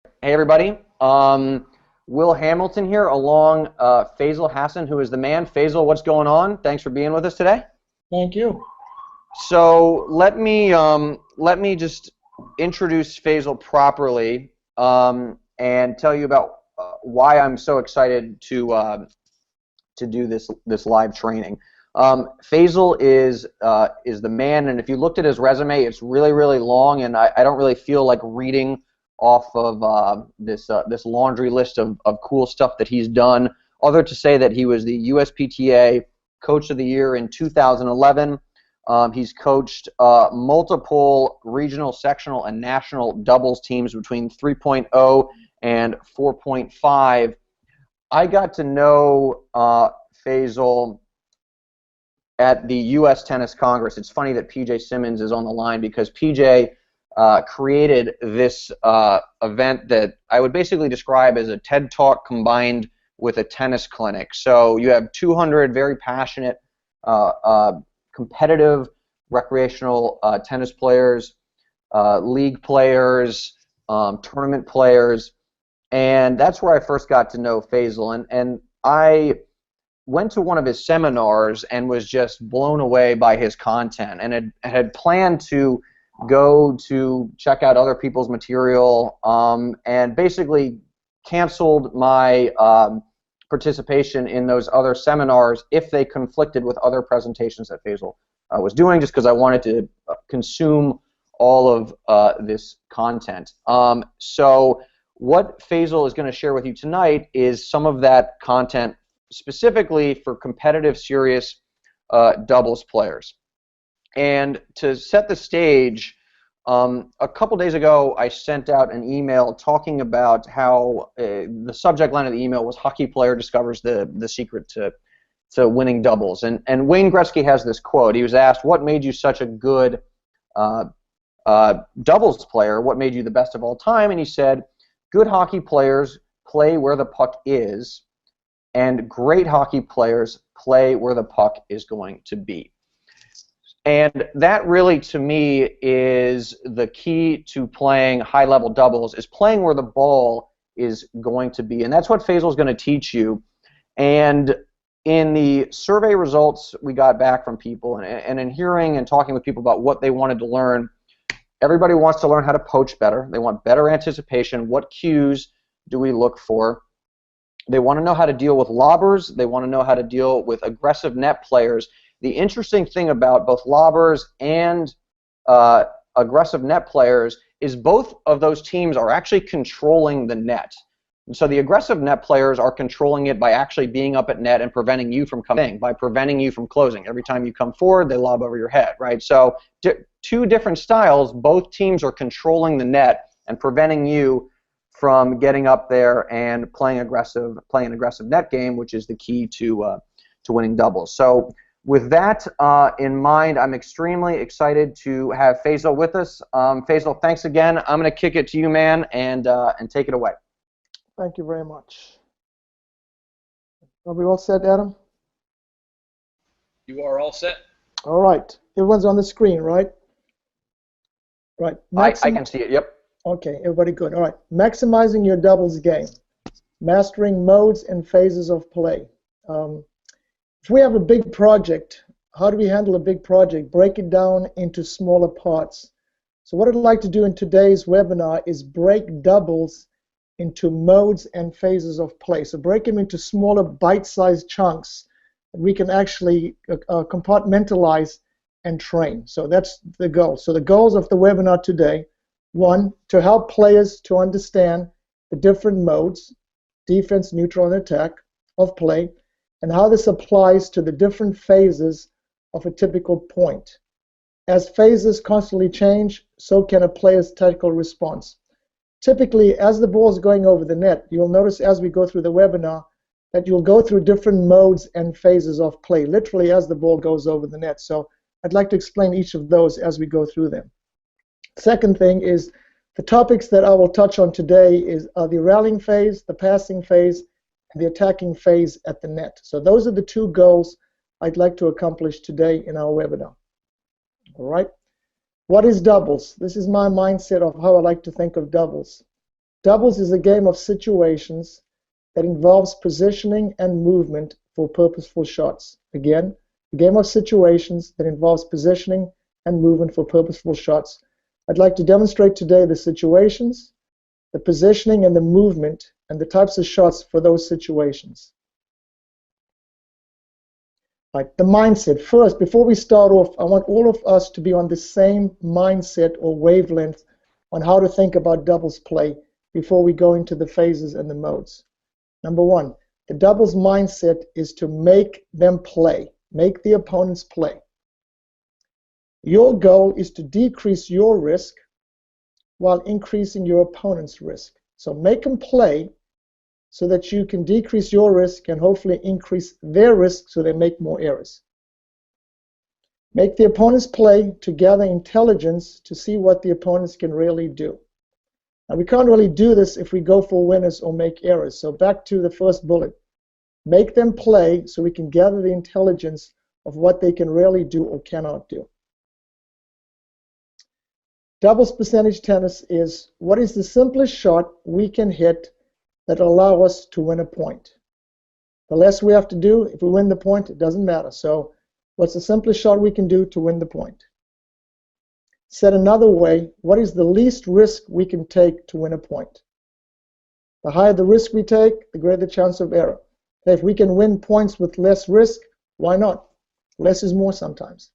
Hey everybody, Will Hamilton here along Faisal Hassan, who is the man. Faisal, what's going on? Thanks for being with us today. Thank you. So let me just introduce Faisal properly and tell you about why I'm so excited to do this live training. Faisal is the man, and if you looked at his resume, it's really long, and I don't really feel like reading off of this laundry list of cool stuff that he's done. Other to say that he was the USPTA Coach of the Year in 2011. He's coached multiple regional, sectional, and national doubles teams between 3.0 and 4.5. I got to know Faisal at the U.S. Tennis Congress. It's funny that PJ Simmons is on the line because PJ created this event that I would basically describe as a TED Talk combined with a tennis clinic. So you have 200 very passionate, competitive, recreational tennis players, league players, tournament players, and that's where I first got to know Faisal. And I went to one of his seminars and was just blown away by his content, and had planned to go to check out other people's material, and basically canceled my participation in those other seminars if they conflicted with other presentations that Faisal was doing, just because I wanted to consume all of this content. So what Faisal is going to share with you tonight is some of that content specifically for competitive, serious doubles players. And to set the stage, a couple days ago I sent out an email talking about how the subject line of the email was hockey player discovers the secret to winning doubles. And Wayne Gretzky has this quote. He was asked, what made you such a good doubles player? What made you the best of all time? And he said, good hockey players play where the puck is, and great hockey players play where the puck is going to be. And that really, to me, is the key to playing high-level doubles, is playing where the ball is going to be. And that's what Faisal is going to teach you. And in the survey results we got back from people, and in hearing and talking with people about what they wanted to learn, everybody wants to learn how to poach better. They want better anticipation. What cues do we look for? They want to know how to deal with lobbers. They want to know how to deal with aggressive net players. The interesting thing about both lobbers and aggressive net players is both of those teams are actually controlling the net. And so the aggressive net players are controlling it by actually being up at net and preventing you from coming, by preventing you from closing. Every time you come forward, they lob over your head, right? So two different styles, both teams are controlling the net and preventing you from getting up there and playing an aggressive net game, which is the key to winning doubles. So with that in mind, I'm extremely excited to have Faisal with us. Faisal, thanks again. I'm going to kick it to you, man, and take it away. Thank you very much. Are we all set, Adam? You are all set. All right. Everyone's on the screen, right? Right. I can see it, yep. Okay, everybody good. All right. Maximizing your doubles game. Mastering modes and phases of play. If we have a big project, how do we handle a big project? Break it down into smaller parts. So what I'd like to do in today's webinar is break doubles into modes and phases of play. So break them into smaller bite-sized chunks that we can actually compartmentalize and train. So that's the goal. So the goals of the webinar today: one, to help players to understand the different modes, defense, neutral, and attack of play, and how this applies to the different phases of a typical point. As phases constantly change, so can a player's tactical response. Typically, as the ball is going over the net, you'll notice as we go through the webinar that you'll go through different modes and phases of play, literally as the ball goes over the net. So I'd like to explain each of those as we go through them. Second thing is the topics that I will touch on today are the rallying phase, the passing phase, and the attacking phase at the net. So those are the two goals I'd like to accomplish today in our webinar. All right. What is doubles? This is my mindset of how I like to think of doubles. Doubles is a game of situations that involves positioning and movement for purposeful shots. Again, a game of situations that involves positioning and movement for purposeful shots. I'd like to demonstrate today the situations, the positioning and the movement, and the types of shots for those situations. Right, the mindset. First, before we start off, I want all of us to be on the same mindset or wavelength on how to think about doubles play before we go into the phases and the modes. Number one, the doubles mindset is to make them play, make the opponents play. Your goal is to decrease your risk while increasing your opponent's risk. So make them play so that you can decrease your risk and hopefully increase their risk so they make more errors. Make the opponents play to gather intelligence to see what the opponents can really do. Now, we can't really do this if we go for winners or make errors. So back to the first bullet. Make them play so we can gather the intelligence of what they can really do or cannot do. Doubles percentage tennis is what is the simplest shot we can hit that allow us to win a point. The less we have to do, if we win the point, it doesn't matter. So what's the simplest shot we can do to win the point? Said another way, what is the least risk we can take to win a point? The higher the risk we take, the greater the chance of error. If we can win points with less risk, why not? Less is more sometimes.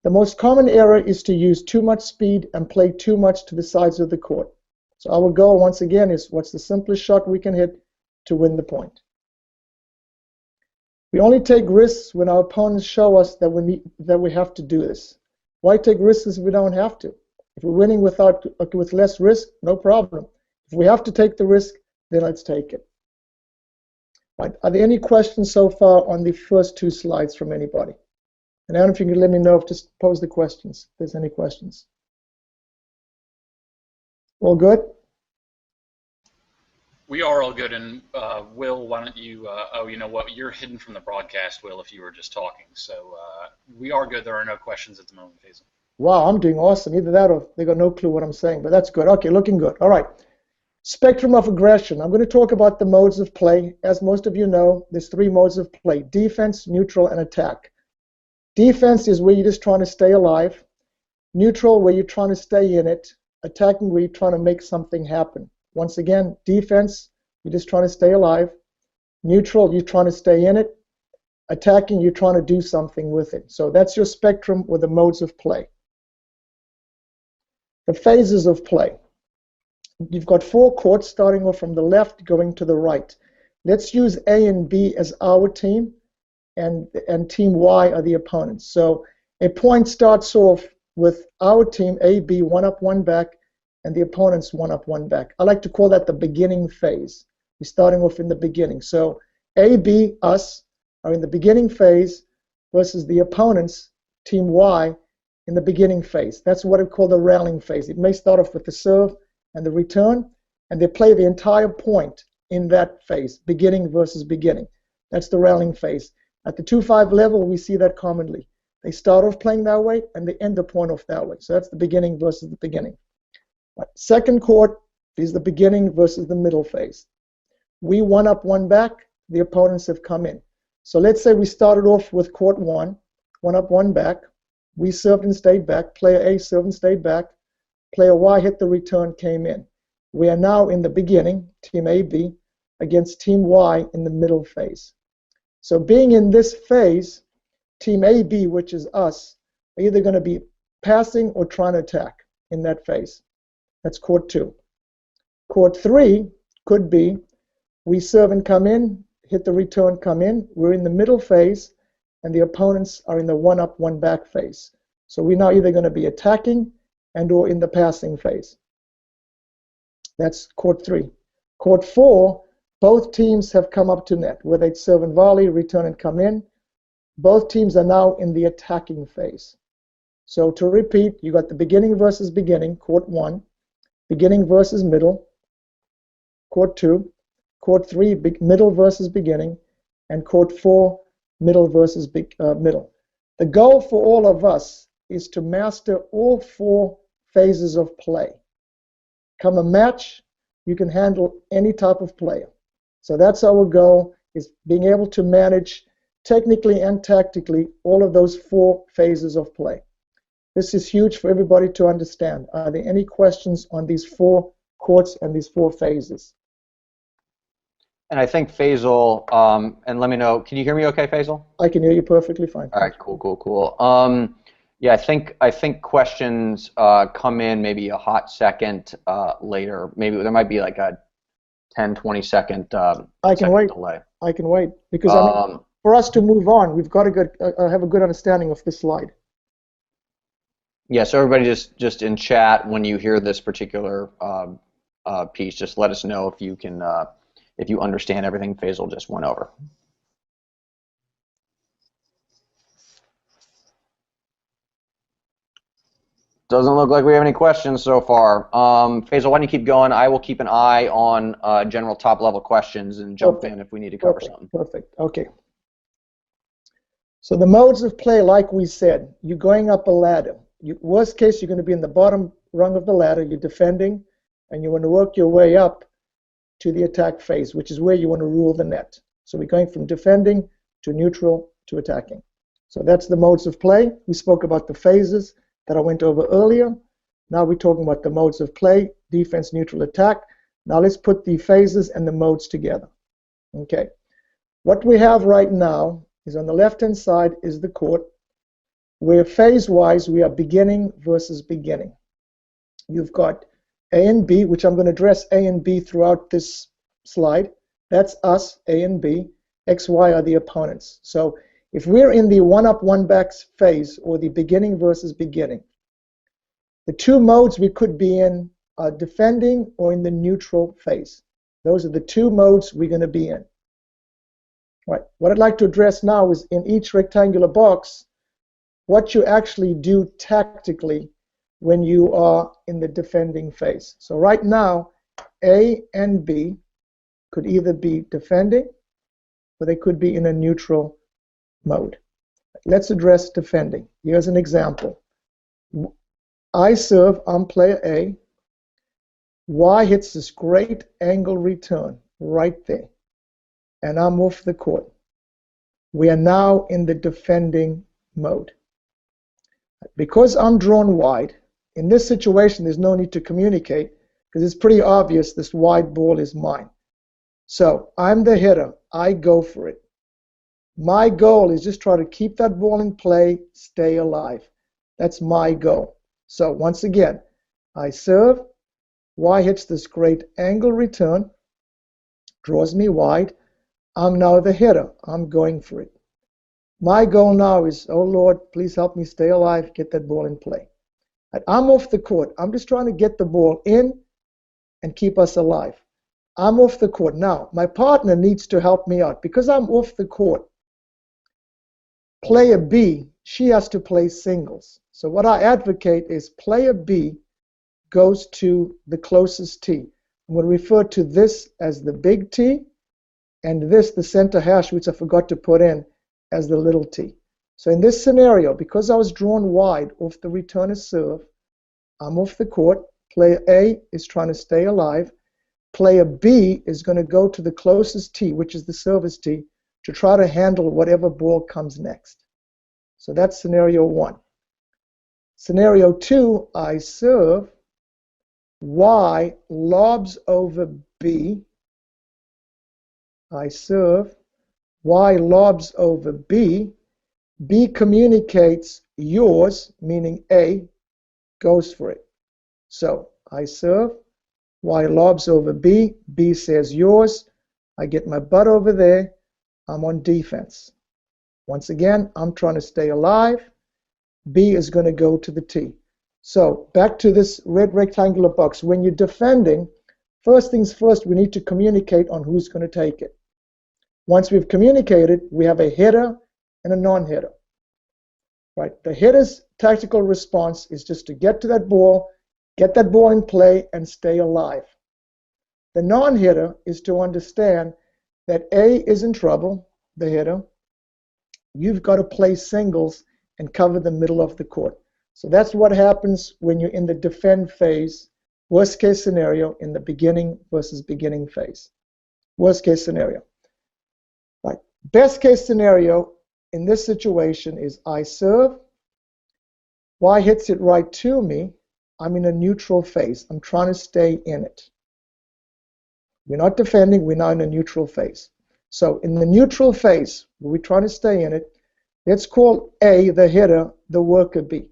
The most common error is to use too much speed and play too much to the sides of the court. So our goal, once again, is what's the simplest shot we can hit to win the point. We only take risks when our opponents show us that we have to do this. Why take risks if we don't have to? If we're winning with less risk, no problem. If we have to take the risk, then let's take it. Right. Are there any questions so far on the first two slides from anybody? And I don't know if you can let me know, just pose the questions, if there's any questions. All good? We are all good, and Will, why don't you, oh, you know what, you're hidden from the broadcast, Will, if you were just talking. So we are good. There are no questions at the moment, Faisal. Wow, I'm doing awesome. Either that or they got no clue what I'm saying, but that's good. Okay, looking good. All right. Spectrum of aggression. I'm going to talk about the modes of play. As most of you know, there's three modes of play: defense, neutral, and attack. Defense is where you're just trying to stay alive. Neutral, where you're trying to stay in it. Attacking, where you're trying to make something happen. Once again, defense, you're just trying to stay alive. Neutral, you're trying to stay in it. Attacking, you're trying to do something with it. So that's your spectrum with the modes of play. The phases of play. You've got four courts starting off from the left going to the right. Let's use A and B as our team, and team Y are the opponents. So a point starts off with our team, A, B, one up, one back, and the opponent's one up, one back. I like to call that the beginning phase. We're starting off in the beginning. So A, B, us, are in the beginning phase versus the opponents, team Y, in the beginning phase. That's what we call the rallying phase. It may start off with the serve and the return, and they play the entire point in that phase, beginning versus beginning. That's the rallying phase. At the 2-5 level, we see that commonly. They start off playing that way, and they end the point off that way. So that's the beginning versus the beginning. Right. Second court is the beginning versus the middle phase. We one up, one back. The opponents have come in. So let's say we started off with court one up, one back. We served and stayed back. Player A served and stayed back. Player Y hit the return, came in. We are now in the beginning, team AB, against team Y in the middle phase. So being in this phase, team AB, which is us, are either going to be passing or trying to attack in that phase. That's court 2. Court 3 could be we serve and come in, hit the return, come in. We're in the middle phase, and the opponents are in the one up, one back phase. So we're now either going to be attacking and or in the passing phase. That's court 3. Court 4, both teams have come up to net, where they'd serve and volley, return and come in. Both teams are now in the attacking phase. So to repeat, you got the beginning versus beginning, court 1, beginning versus middle, court 2, court 3, middle versus beginning, and court 4, middle versus middle. The goal for all of us is to master all 4 phases of play. Come a match, you can handle any type of player. So that's our goal, is being able to manage technically and tactically all of those 4 phases of play. This is huge for everybody to understand. Are there any questions on these 4 courts and these 4 phases? And I think Faisal, and let me know, can you hear me okay, Faisal? I can hear you perfectly fine. All right, cool. Yeah, I think questions come in maybe a hot second later. Maybe there might be like a 10, 20 second I can wait. delay. I can wait because I mean, for us to move on, we've got to have a good understanding of this slide. Yeah, so everybody just in chat, when you hear this particular piece, just let us know if you can if you understand everything Faisal just went over. Doesn't look like we have any questions so far. Faisal, why don't you keep going? I will keep an eye on general top-level questions and jump in if we need to cover something. Perfect. Okay. So the modes of play, like we said, you're going up a ladder. Worst case, you're going to be in the bottom rung of the ladder. You're defending, and you want to work your way up to the attack phase, which is where you want to rule the net. So we're going from defending to neutral to attacking. So that's the modes of play. We spoke about the phases that I went over earlier. Now we're talking about the modes of play, defense, neutral, attack. Now let's put the phases and the modes together. Okay. What we have right now is on the left-hand side is the court, where phase-wise we are beginning versus beginning. You've got A and B, which I'm going to address A and B throughout this slide. That's us, A and B. X, Y are the opponents. So if we're in the one-up, one-back phase, or the beginning versus beginning, the 2 modes we could be in are defending or in the neutral phase. Those are the 2 modes we're going to be in. Right. What I'd like to address now is in each rectangular box, what you actually do tactically when you are in the defending phase. So right now, A and B could either be defending or they could be in a neutral mode. Let's address defending. Here's an example. I serve on player A. Y hits this great angle return right there, and I'm off the court. We are now in the defending mode. Because I'm drawn wide, in this situation there's no need to communicate because it's pretty obvious this wide ball is mine. So I'm the hitter. I go for it. My goal is just try to keep that ball in play, stay alive. That's my goal. So once again, I serve. Y hits this great angle return, draws me wide. I'm now the hitter. I'm going for it. My goal now is, oh Lord, please help me stay alive, get that ball in play. I'm off the court. I'm just trying to get the ball in and keep us alive. I'm off the court. Now, my partner needs to help me out. Because I'm off the court, player B, she has to play singles. So what I advocate is player B goes to the closest tee. I'm going to refer to this as the big T, and this, the center hash, which I forgot to put in, as the little t. So in this scenario, because I was drawn wide off the returner serve, I'm off the court. Player A is trying to stay alive. Player B is going to go to the closest tee, which is the service tee, to try to handle whatever ball comes next. So that's scenario 1. Scenario 2, I serve. Y lobs over B. I serve. Y lobs over B. B communicates yours, meaning A goes for it. So I serve. Y lobs over B. B says yours. I get my butt over there. I'm on defense. Once again, I'm trying to stay alive. B is going to go to the T. So back to this red rectangular box. When you're defending, first things first, we need to communicate on who's going to take it. Once we've communicated, we have a hitter and a non-hitter. Right? The hitter's tactical response is just to get to that ball, get that ball in play, and stay alive. The non-hitter is to understand that A is in trouble, the hitter. You've got to play singles and cover the middle of the court. So that's what happens when you're in the defend phase Worst case scenario in the beginning versus beginning phase. Worst case scenario. Right. Best case scenario in this situation is I serve, Y hits it right to me, I'm in a neutral phase. I'm trying to stay in it. We're not defending, we're now in a neutral phase. So in the neutral phase, where we're trying to stay in it, let's call A, the hitter, the worker B.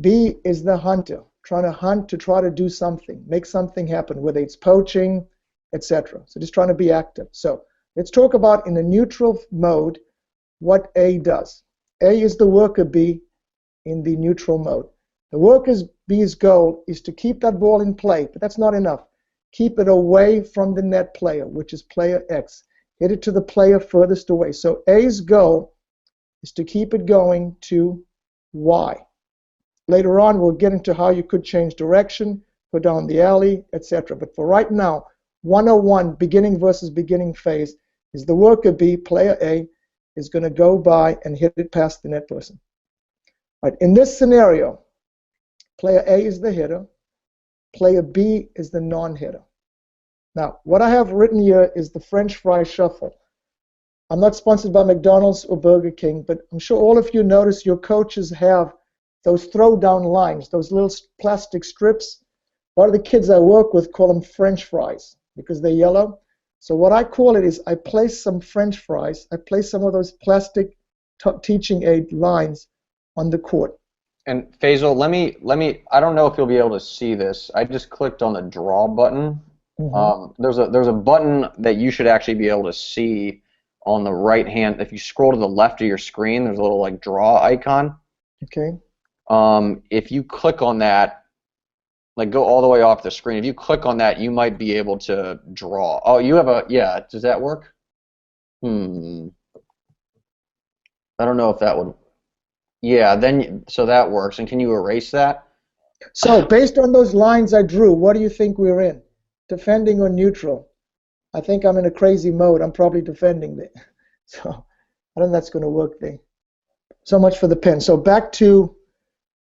B is the hunter, trying to hunt to try to do something, make something happen, whether it's poaching, etc. So just trying to be active. So let's talk about in the neutral mode what A does. A is the worker B in the neutral mode. The worker B's goal is to keep that ball in play, but that's not enough. Keep it away from the net player, which is player X. Hit it to the player furthest away. So A's goal is to keep it going to Y. Later on, we'll get into how you could change direction, go down the alley, etc. But for right now, 101, beginning versus beginning phase, is the worker B, player A, is going to go by and hit it past the net person. Right. In this scenario, player A is the hitter, player B is the non-hitter. Now, what I have written here is the French fry shuffle. I'm not sponsored by McDonald's or Burger King, but I'm sure all of you notice your coaches have those throw-down lines, those little plastic strips. A lot of the kids I work with call them French fries because they're yellow. So what I call it is I place some French fries, I place some of those plastic teaching aid lines on the court. And Faisal, let me. I don't know if you'll be able to see this. I just clicked on the draw button. There's a button that you should actually be able to see on the right hand. If you scroll to the left of your screen, there's a little like draw icon. Okay. If you click on that, like go all the way off the screen. If you click on that, you might be able to draw. Oh, you have a, yeah. Does that work? I don't know if that would. Yeah, then so that works. And can you erase that? So based on those lines I drew, what do you think we're in? Defending or neutral? I think I'm in a crazy mode. I'm probably defending there. So I don't know if that's going to work there. So much for the pen. So back to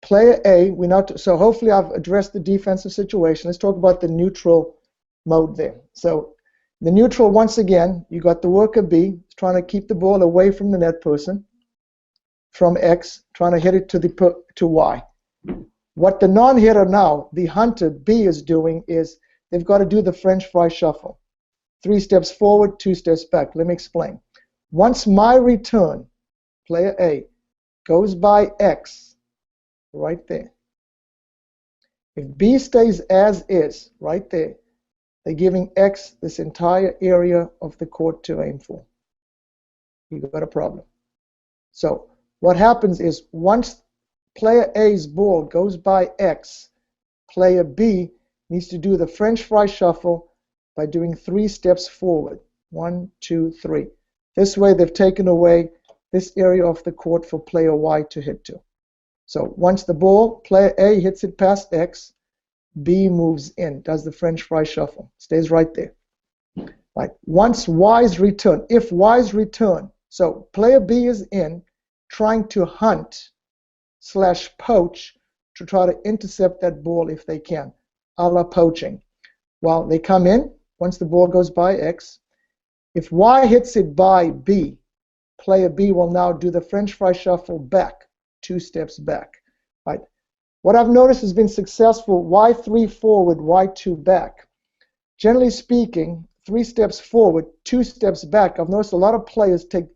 player A. So hopefully I've addressed the defensive situation. Let's talk about the neutral mode there. So the neutral, once again, you got the worker B trying to keep the ball away from the net person, from X, trying to hit it to Y. What the non-hitter now, the hunter B, is doing is they've got to do the French fry shuffle. 3 steps forward, 2 steps back. Let me explain. Once my return, player A, goes by X, right there. If B stays as is, right there, they're giving X this entire area of the court to aim for. You've got a problem. So what happens is once player A's ball goes by X, player B needs to do the French fry shuffle by doing 3 steps forward. 1, 2, 3. This way they've taken away this area of the court for player Y to hit to. So once the ball, player A hits it past X, B moves in, does the French fry shuffle, stays right there. Right. Once Y's return, if Y's return, so player B is in, trying to hunt / poach to try to intercept that ball if they can, a la poaching. Well, they come in, once the ball goes by X, if Y hits it by B, player B will now do the French fry shuffle back, 2 steps back. Right. What I've noticed has been successful, Y3 forward, Y2 back. Generally speaking, 3 steps forward, 2 steps back. I've noticed a lot of players take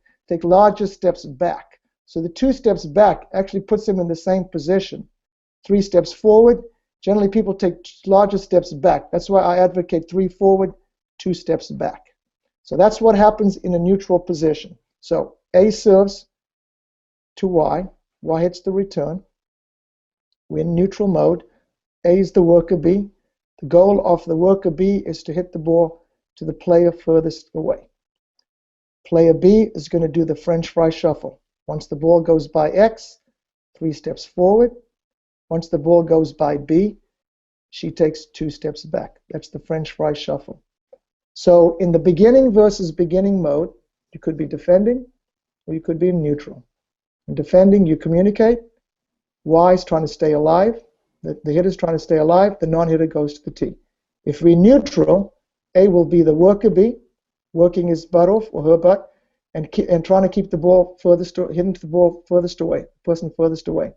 larger steps back. So the 2 steps back actually puts them in the same position. 3 steps forward, generally people take larger steps back. That's why I advocate 3 forward, 2 steps back. So that's what happens in a neutral position. So A serves to Y, Y hits the return. We're in neutral mode. A is the worker B. The goal of the worker B is to hit the ball to the player furthest away. Player B is going to do the French fry shuffle. Once the ball goes by X, 3 steps forward. Once the ball goes by B, she takes 2 steps back. That's the French fry shuffle. So in the beginning versus beginning mode, you could be defending or you could be in neutral. In defending, you communicate. Y is trying to stay alive. The hitter's trying to stay alive. The non-hitter goes to the tee. If we're neutral, A will be the worker bee, working his butt off or her butt, and trying to keep the ball hitting the ball furthest away, person furthest away.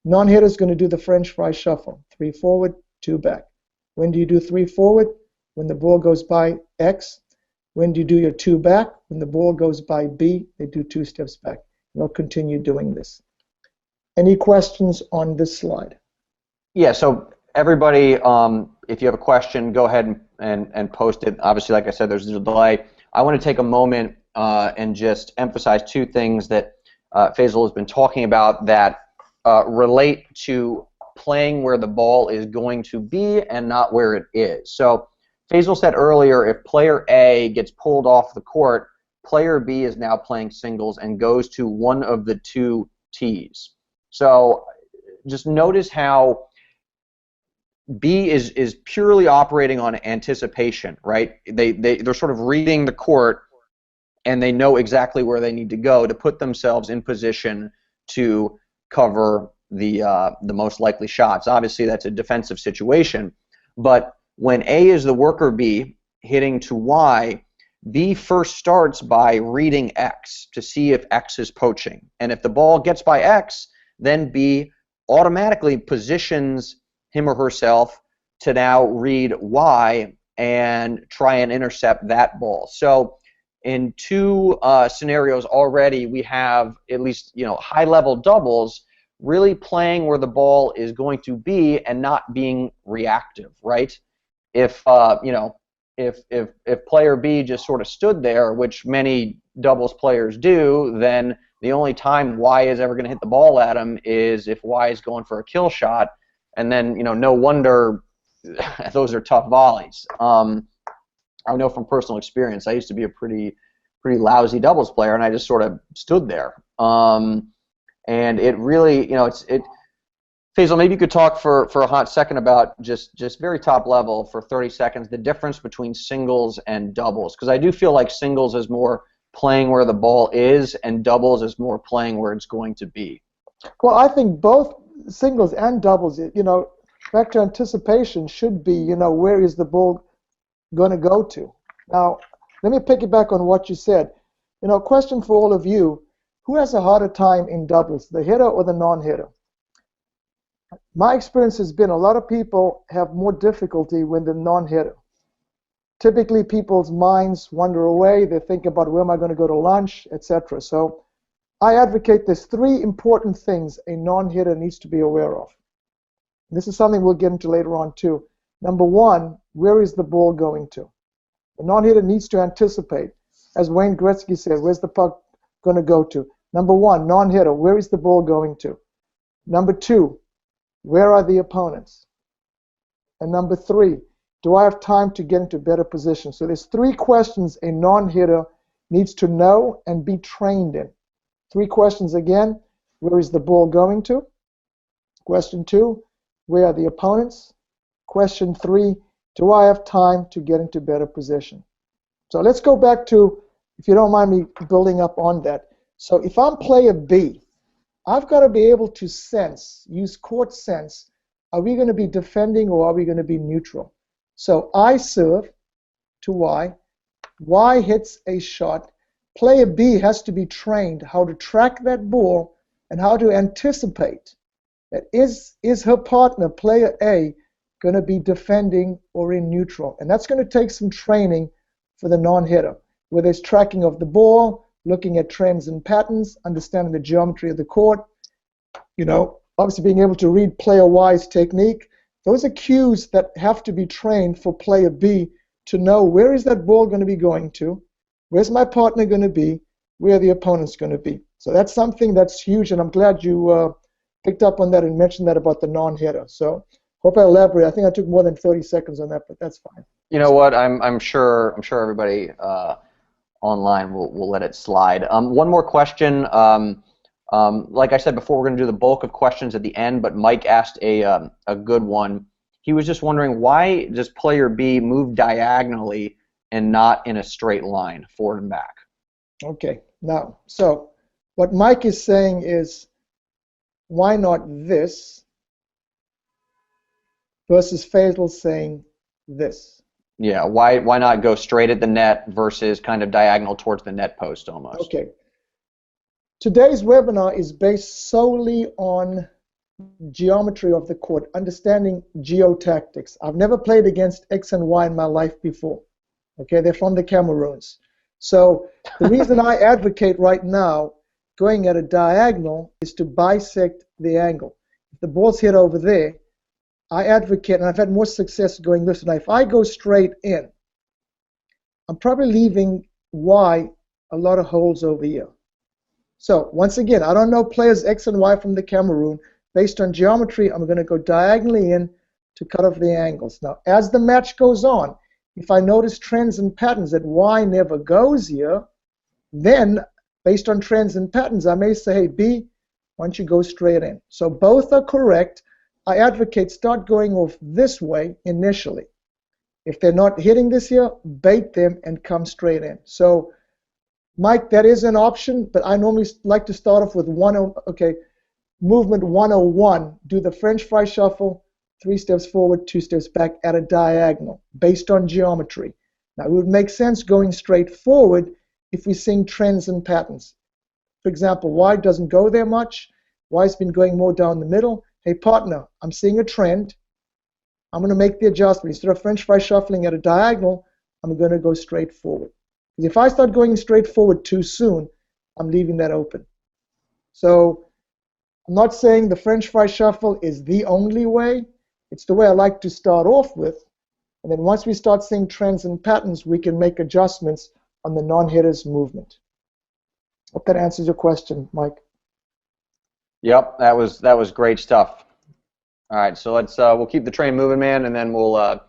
Non-hitter is going to do the French fry shuffle, 3 forward, 2 back. When do you do 3 forward? When the ball goes by X. When do you do your 2 back? When the ball goes by B, they do 2 steps back. And they'll continue doing this. Any questions on this slide? Yeah, so everybody, if you have a question, go ahead and post it. Obviously, like I said, there's a delay. I want to take a moment and just emphasize 2 things that Faisal has been talking about that relate to playing where the ball is going to be and not where it is. So Faisal said earlier, if player A gets pulled off the court, player B is now playing singles and goes to one of the 2 tees. So just notice how B is purely operating on anticipation, right? They're sort of reading the court, and they know exactly where they need to go to put themselves in position to cover the most likely shots. Obviously, that's a defensive situation, but when A is the worker bee hitting to Y, B first starts by reading X to see if X is poaching, and if the ball gets by X, then B automatically positions him or herself to now read Y and try and intercept that ball. So in 2 scenarios already, we have at least high-level doubles really playing where the ball is going to be and not being reactive, right? If if player B just sort of stood there, which many doubles players do, then the only time Y is ever going to hit the ball at him is if Y is going for a kill shot, and then no wonder those are tough volleys. I know from personal experience, I used to be a pretty lousy doubles player, and I just sort of stood there. And it really, Faisal, maybe you could talk for a hot second about just very top level for 30 seconds the difference between singles and doubles, because I do feel like singles is more playing where the ball is, and doubles is more playing where it's going to be. Well, I think both singles and doubles, back to anticipation should be, where is the ball going to go to? Now, let me piggyback on what you said. Question for all of you: who has a harder time in doubles, the hitter or the non-hitter? My experience has been a lot of people have more difficulty with the non-hitter. Typically, people's minds wander away. They think about where am I going to go to lunch, etc. So I advocate there's 3 important things a non-hitter needs to be aware of. This is something we'll get into later on too. Number 1, where is the ball going to? The non-hitter needs to anticipate. As Wayne Gretzky said, where's the puck going to go to? Number 1, non-hitter, where is the ball going to? Number 2, where are the opponents? And number 3, do I have time to get into better position? So there's 3 questions a non-hitter needs to know and be trained in. 3 questions again: where is the ball going to? Question 2, where are the opponents? Question 3, do I have time to get into better position? So let's go back to, if you don't mind me building up on that. So if I'm player B, I've got to be able to use court sense, are we going to be defending or are we going to be neutral? So I serve to Y, Y hits a shot. Player B has to be trained how to track that ball and how to anticipate that is her partner, player A, going to be defending or in neutral. And that's going to take some training for the non-hitter, where there's tracking of the ball, looking at trends and patterns, understanding the geometry of the court, obviously being able to read player Y's technique. Those are cues that have to be trained for player B to know where is that ball going to be going to, where's my partner going to be, where are the opponents going to be. So that's something that's huge, and I'm glad you picked up on that and mentioned that about the non-hitter. So hope I elaborate. I think I took more than 30 seconds on that, but that's fine. You know what? I'm sure everybody online will let it slide. One more question. Like I said before, we're going to do the bulk of questions at the end, but Mike asked a good one. He was just wondering, why does player B move diagonally and not in a straight line, forward and back? Okay. Now, so what Mike is saying is, why not this? versus Faisal saying this. Yeah, why not go straight at the net versus kind of diagonal towards the net post almost? Okay. Today's webinar is based solely on geometry of the court, understanding geotactics. I've never played against X and Y in my life before. Okay, they're from the Cameroons. So the reason I advocate right now going at a diagonal is to bisect the angle. If the ball's hit over there, I advocate, and I've had more success going this way. If I go straight in, I'm probably leaving Y a lot of holes over here. So once again, I don't know players X and Y from the Cameroon. Based on geometry, I'm going to go diagonally in to cut off the angles. Now, as the match goes on, if I notice trends and patterns that Y never goes here, then based on trends and patterns, I may say, hey, B, why don't you go straight in? So both are correct. I advocate start going off this way initially. If they're not hitting this here, bait them and come straight in. So, Mike, that is an option, but I normally like to start off with movement 101. Do the French fry shuffle, 3 steps forward, 2 steps back at a diagonal, based on geometry. Now, it would make sense going straight forward if we're seeing trends and patterns. For example, Y doesn't go there much. Y's been going more down the middle. Hey, partner, I'm seeing a trend. I'm going to make the adjustment. Instead of French fry shuffling at a diagonal, I'm going to go straight forward. If I start going straight forward too soon, I'm leaving that open. So I'm not saying the French fry shuffle is the only way. It's the way I like to start off with. And then once we start seeing trends and patterns, we can make adjustments on the non-hitter's movement. Hope that answers your question, Mike. Yep, that was great stuff. All right, so we'll keep the train moving, man, and then we'll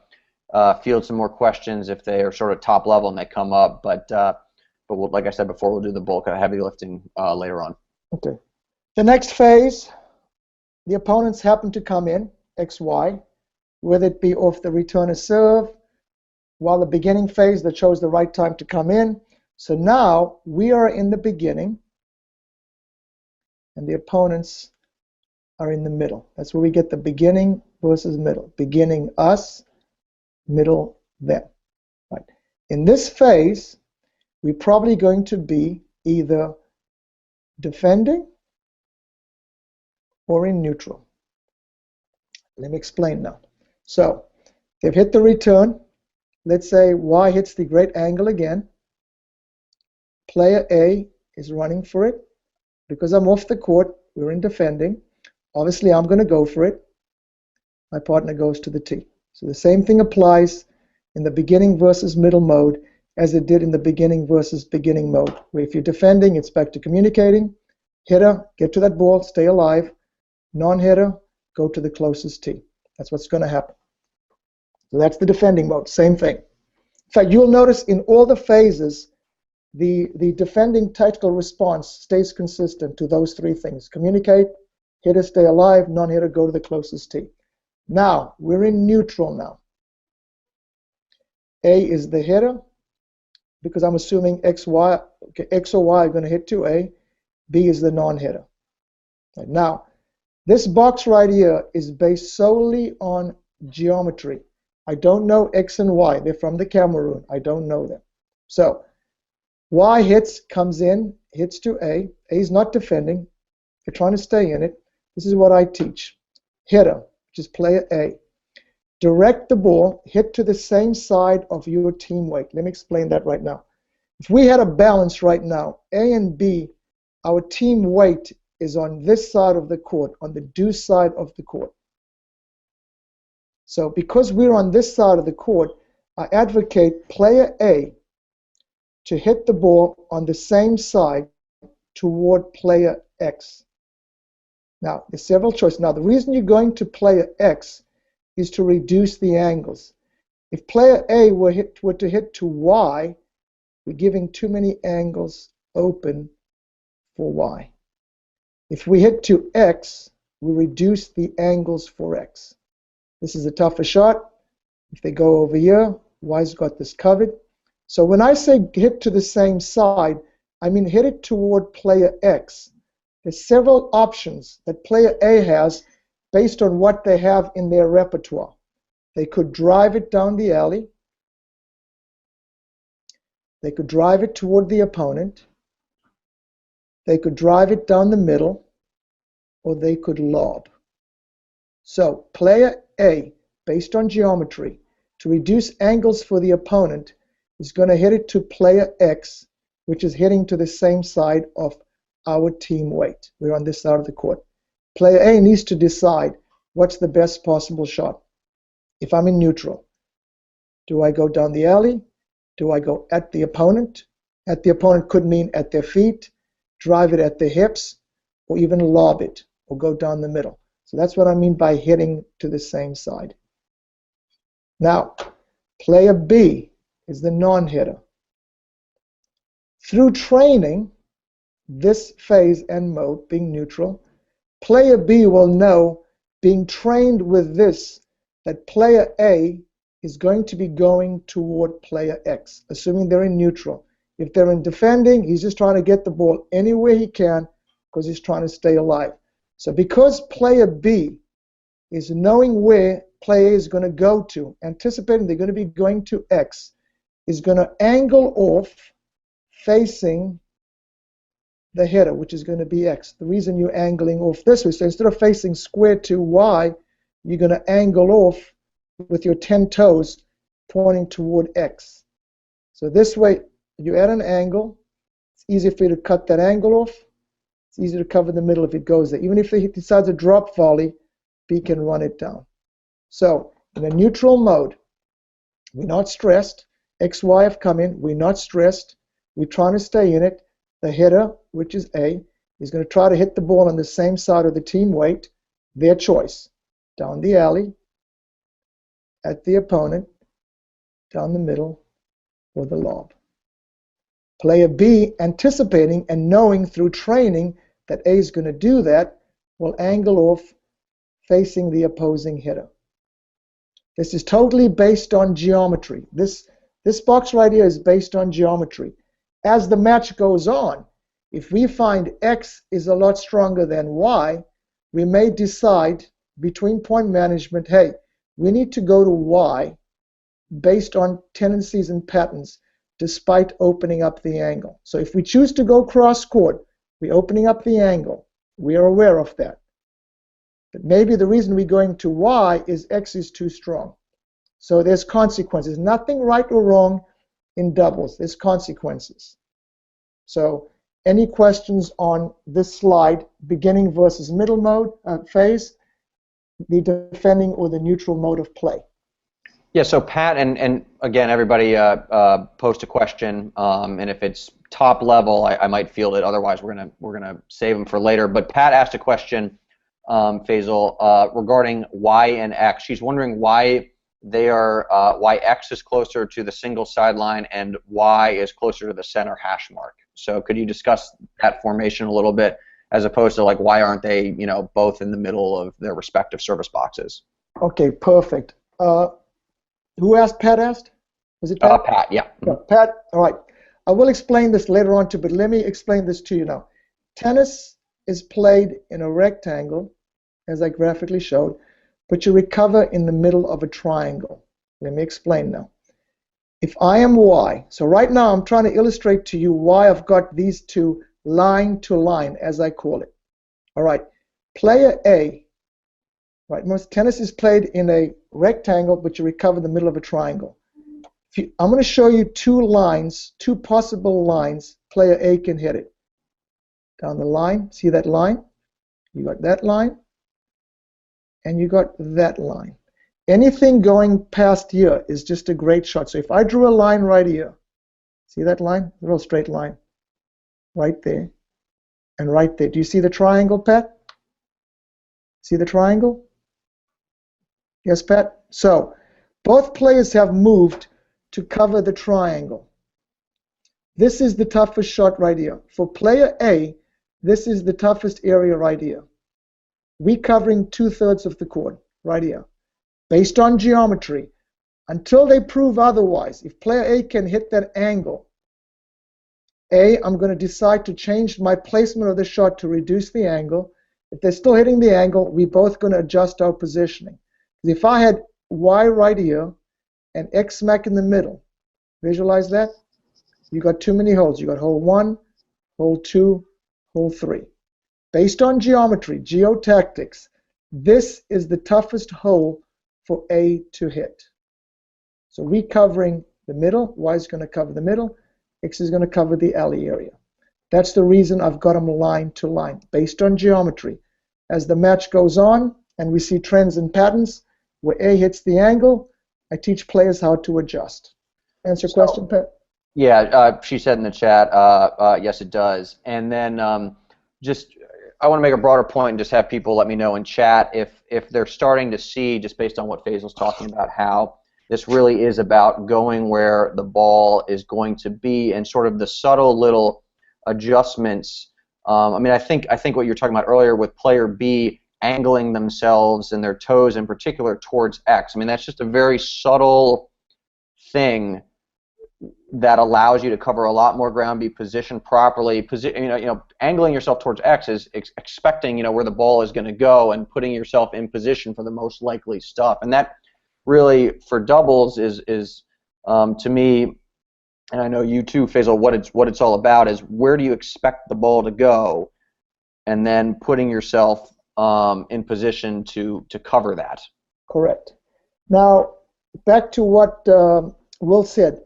field some more questions if they are sort of top level and they come up. But we'll, like I said before, we'll do the bulk of heavy lifting later on. Okay. The next phase, the opponents happen to come in, XY, whether it be off the returner serve, while the beginning phase that chose the right time to come in. So now we are in the beginning, and the opponents are in the middle. That's where we get the beginning versus middle. Beginning us, middle them. Right. In this phase, we're probably going to be either defending or in neutral. Let me explain now. So they've hit the return. Let's say Y hits the great angle again. Player A is running for it. Because I'm off the court, we're in defending. Obviously, I'm going to go for it. My partner goes to the tee. So the same thing applies in the beginning versus middle mode as it did in the beginning versus beginning mode, where if you're defending, it's back to communicating. Hitter, get to that ball, stay alive. Non-hitter, go to the closest tee. That's what's going to happen. So that's the defending mode, same thing. In fact, you'll notice in all the phases, the defending tactical response stays consistent to those 3 things. Communicate, hitter stay alive, non-hitter go to the closest tee. Now, we're in neutral now. A is the hitter, because I'm assuming X or Y are going to hit to A. B is the non-hitter. Right, now, this box right here is based solely on geometry. I don't know X and Y. They're from the Cameroon. I don't know them. So, Y hits, comes in, hits to A. A is not defending. They're trying to stay in it. This is what I teach. Hitter, which is player A. Direct the ball, hit to the same side of your team weight. Let me explain that right now. If we had a balance right now, A and B, our team weight is on this side of the court, on the deuce side of the court. So because we're on this side of the court, I advocate player A to hit the ball on the same side toward player X. Now, there's several choices. Now, the reason you're going to player X is to reduce the angles. If player A were to hit to Y, we're giving too many angles open for Y. If we hit to X, we reduce the angles for X. This is a tougher shot. If they go over here, Y's got this covered. So when I say hit to the same side, I mean hit it toward player X. There's several options that player A has based on what they have in their repertoire. They could drive it down the alley. They could drive it toward the opponent. They could drive it down the middle, or they could lob. So player A, based on geometry, to reduce angles for the opponent, is going to hit it to player X, which is hitting to the same side of our team weight. We're on this side of the court. Player A needs to decide what's the best possible shot. If I'm in neutral, do I go down the alley? Do I go at the opponent? At the opponent could mean at their feet, drive it at their hips, or even lob it, or go down the middle. So that's what I mean by hitting to the same side. Now, player B is the non-hitter. Through training, this phase and mode being neutral, player B will know, being trained with this, that player A is going to be going toward player X, assuming they're in neutral. If they're in defending, he's just trying to get the ball anywhere he can because he's trying to stay alive. So because player B is knowing where player A is going to go to, anticipating they're going to be going to X, is going to angle off facing the hitter, which is going to be X. The reason you're angling off this way, so instead of facing square to Y, you're going to angle off with your 10 toes pointing toward X. So this way, you add an angle. It's easy for you to cut that angle off. It's easy to cover the middle if it goes there. Even if he decides to drop volley, B can run it down. So in a neutral mode, we're not stressed. X, Y have come in. We're not stressed. We're trying to stay in it. The hitter, which is A, is going to try to hit the ball on the same side of the team weight, their choice. Down the alley, at the opponent, down the middle, or the lob. Player B, anticipating and knowing through training that A is going to do that, will angle off facing the opposing hitter. This is totally based on geometry. This box right here is based on geometry. As the match goes on, if we find X is a lot stronger than Y, we may decide between point management, hey, we need to go to Y based on tendencies and patterns despite opening up the angle. So if we choose to go cross court, we're opening up the angle. We are aware of that. But maybe the reason we're going to Y is X is too strong. So there's consequences. Nothing right or wrong in doubles. There's consequences. So any questions on this slide, beginning versus middle mode phase, the defending or the neutral mode of play? Yeah, so Pat, and again, everybody post a question, and if it's top level, I might field it. Otherwise, we're gonna save them for later. But Pat asked a question, Faisal, regarding Y and X. She's wondering why why X is closer to the single sideline and Y is closer to the center hash mark. So could you discuss that formation a little bit, as opposed to like why aren't they, both in the middle of their respective service boxes? Okay, perfect. Who asked? Pat asked? Was it Pat? Pat, yeah. Yeah, Pat, all right. I will explain this later on too, but let me explain this to you now. Tennis is played in a rectangle, as I graphically showed, but you recover in the middle of a triangle. Let me explain now. If I am Y, so right now I'm trying to illustrate to you why I've got these two line to line, as I call it. All right, player A, right, most tennis is played in a rectangle, but you recover the middle of a triangle. I'm going to show you two lines, two possible lines. Player A can hit it. Down the line, see that line? You got that line, and you got that line. Anything going past here is just a great shot. So if I drew a line right here, see that line? A real straight line. Right there, and right there. Do you see the triangle, Pat? See the triangle? Yes, Pat? So both players have moved to cover the triangle. This is the toughest shot right here. For player A, this is the toughest area right here. We're covering 2/3 of the court right here. Based on geometry, until they prove otherwise, if player A can hit that angle, I'm going to decide to change my placement of the shot to reduce the angle. If they're still hitting the angle, we're both going to adjust our positioning. If I had Y right here and X smack in the middle. Visualize that? You got too many holes. You got hole 1, hole 2, hole 3. Based on geometry, geotactics, this is the toughest hole for A to hit. So we covering the middle, Y is going to cover the middle, X is going to cover the alley area. That's the reason I've got them line to line, based on geometry. As the match goes on and we see trends and patterns, where A hits the angle, I teach players how to adjust. Answer your question, Pat? Yeah, she said in the chat, yes, it does. And then I want to make a broader point and just have people let me know in chat if they're starting to see, just based on what Faisal's talking about, how this really is about going where the ball is going to be and sort of the subtle little adjustments. I mean, I think what you're talking about earlier with player B angling themselves and their toes in particular towards X. I mean, that's just a very subtle thing that allows you to cover a lot more ground, be positioned properly. Angling yourself towards X is expecting, where the ball is going to go and putting yourself in position for the most likely stuff. And that really, for doubles, is to me, and I know you too, Faisal, what it's all about is where do you expect the ball to go, and then putting yourself in position to cover that. Correct. Now, back to what Will said.